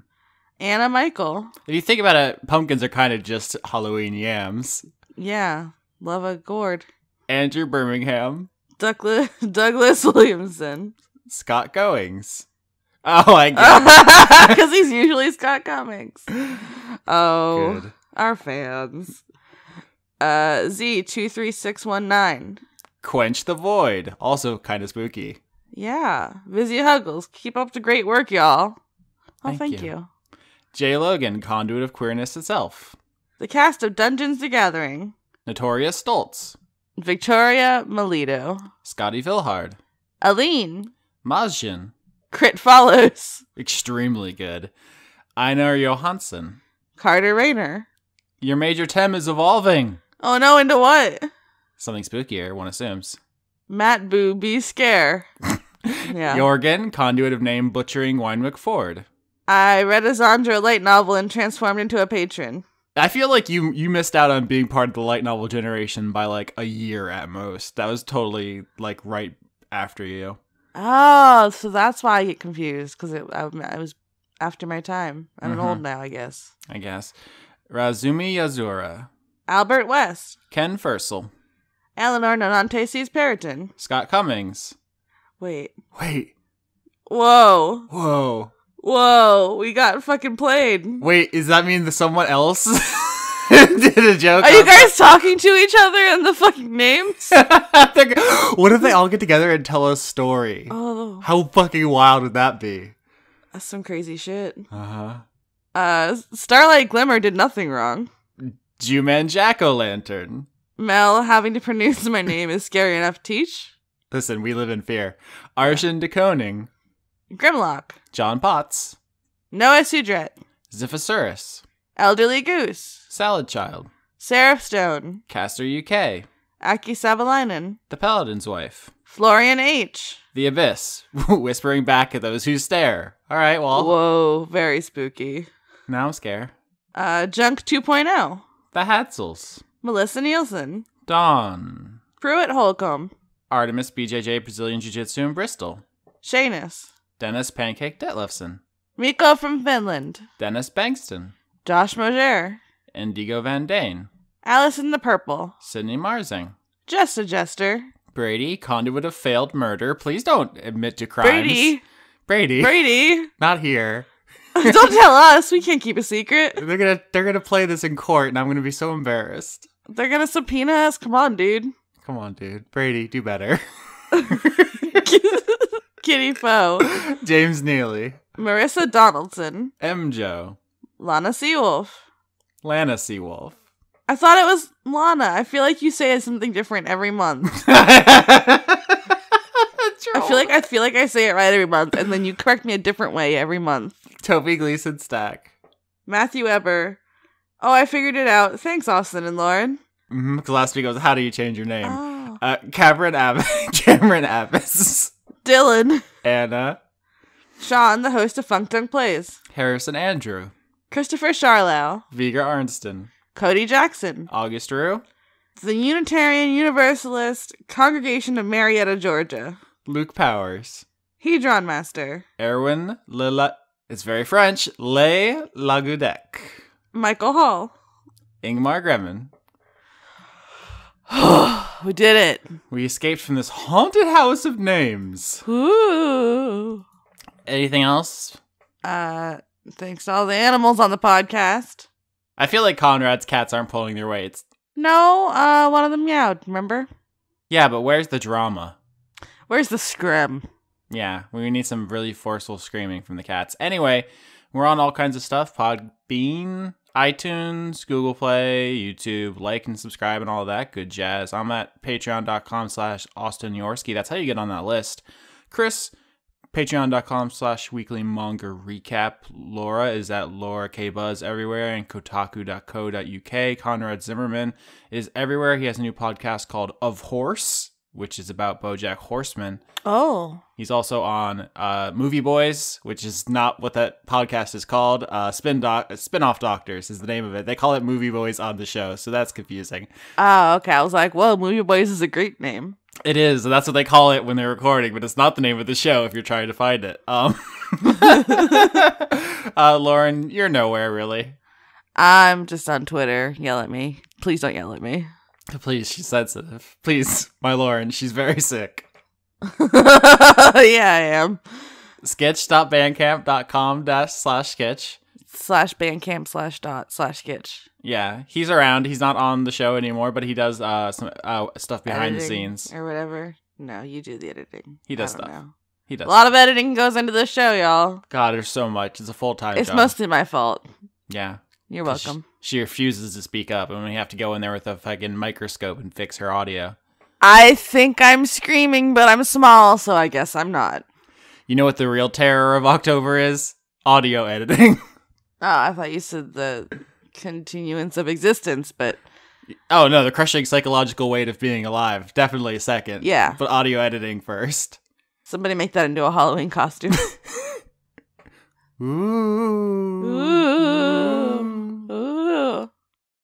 Anna Michael.
If you think about it, pumpkins are kind of just Halloween yams.
Yeah, love a gourd.
Andrew Birmingham.
Douglas Williamson.
Scott Goings. Oh, I guess.
Because he's usually Scott Cummings. Oh,
Good.
our fans. Z23619.
Quench the Void. Also kind of spooky.
Yeah. Vizzy Huggles. Keep up the great work, y'all. Oh, thank you.
J. Logan, conduit of queerness itself.
The cast of Dungeons the Gathering.
Notorious Stoltz.
Victoria Melito.
Scotty Vilhard.
Aline.
Mazjin.
Crit Follows.
Extremely good. Einar Johansson.
Carter Rayner.
Your Major Tem is evolving.
Oh no, into what?
Something spookier, one assumes.
Matt Boo Be Scare. Yeah.
Jorgen, conduit of name butchering Winewick Ford.
I read a Zandra light novel and transformed into a patron.
I feel like you missed out on being part of the light novel generation by like a year at most. That was totally like right after you.
Oh, so that's why I get confused, because I was after my time. I'm old now, I guess.
I guess. Razumi Yazura.
Albert West.
Ken Fursel.
Eleanor Nonante sees Periton.
Scott Cummings.
Wait.
Whoa.
Whoa, we got fucking played.
Wait, does that mean that someone else did a joke?
Are you guys talking to each other in the fucking names?
What if they all get together and tell a story?
Oh.
How fucking wild would that be?
That's some crazy shit.
Uh-huh.
Starlight Glimmer did nothing wrong.
Juman Jack-O-Lantern.
Mel, having to pronounce my name is scary enough to teach.
Listen, we live in fear. Arshan de Koning.
Grimlock.
John Potts.
Noah Sudret.
Ziphosaurus.
Elderly Goose.
Salad Child.
Seraph Stone.
Caster UK.
Aki Savalainen.
The Paladin's Wife.
Florian H.
The Abyss. Whispering back at those who stare. All right, well.
Whoa, very spooky.
Now I'm scared.
Junk 2.0.
The Hatzels.
Melissa Nielsen.
Dawn.
Pruitt Holcomb.
Artemis BJJ Brazilian Jiu-Jitsu in Bristol.
Shanus.
Dennis Pancake Detlefsen.
Miko from Finland.
Dennis Bankston.
Josh Moser.
Indigo Van Dane.
Alice in the Purple.
Sydney Marzing.
Just a Jester.
Brady, conduit of failed murder. Please don't admit to crimes. Brady. Not here.
Don't tell us. We can't keep a secret.
They're gonna play this in court, and I'm gonna be so embarrassed.
They're gonna subpoena us. Come on, dude.
Come on, dude. Brady, do better.
Kitty Foe.
James Neely.
Marissa Donaldson.
M. Joe.
Lana Seawolf.
Lana Seawolf.
I thought it was Lana. I feel like you say something different every month. I feel like I say it right every month, and then you correct me a different way every month.
Toby Gleason Stack.
Matthew Eber. Oh, I figured it out. Thanks, Austin and Lauren.
Because last week was how do you change your name?
Oh.
Cameron Abbas.
Dylan.
Anna.
Sean, the host of Funk Dunk Plays.
Harrison Andrew.
Christopher Charlow.
Viga Arnston.
Cody Jackson.
August Rue.
The Unitarian Universalist Congregation of Marietta, Georgia.
Luke Powers.
Hedron Master.
Erwin Lila. It's very French. Le Lagudec.
Michael Hall.
Ingmar Gremin.
We did it.
We escaped from this haunted house of names.
Ooh.
Anything else?
Thanks to all the animals on the podcast.
I feel like Conrad's cats aren't pulling their weights.
No, one of them meowed, remember?
Yeah, but where's the drama?
Where's the scrim?
Yeah, we need some really forceful screaming from the cats. Anyway, we're on all kinds of stuff. Podbean, iTunes, Google Play, YouTube. Like and subscribe and all of that good jazz. I'm at patreon.com/Austin Yorsky. That's how you get on that list. Chris, patreon.com/weekly manga recap. Laura is at Laura K Buzz everywhere, and kotaku.co.uk. Conrad Zimmerman is everywhere. He has a new podcast called Of Horse, which is about BoJack Horseman.
Oh.
He's also on Movie Boys, which is not what that podcast is called. Spin-off Doctors is the name of it. They call it Movie Boys on the show, so that's confusing.
Oh, okay. I was like, whoa, Movie Boys is a great name.
It is. That's what they call it when they're recording, but it's not the name of the show if you're trying to find it. Lauren, you're nowhere, really.
I'm just on Twitter. Yell at me. Please don't yell at me.
Please, she's sensitive. Please, my Lauren, she's very sick.
Yeah, I am.
Sketch.bandcamp.com/sketch.
/bandcamp/./sketch.
Yeah, he's around. He's not on the show anymore, but he does some stuff behind the scenes.
Or whatever. No, you do the editing.
He does
I don't
stuff.
know.
He does.
A lot of editing goes into this show, y'all.
God, there's so much. It's a full-time
It's
job.
mostly my fault.
Yeah.
You're welcome.
She refuses to speak up, and we have to go in there with a fucking microscope and fix her audio.
I think I'm screaming, but I'm small, so I guess I'm not.
You know what the real terror of October is? Audio editing.
Oh, I thought you said the continuance of existence, but...
Oh, no, the crushing psychological weight of being alive. Definitely a second.
Yeah.
But audio editing first.
Somebody make that into a Halloween costume.
Ooh.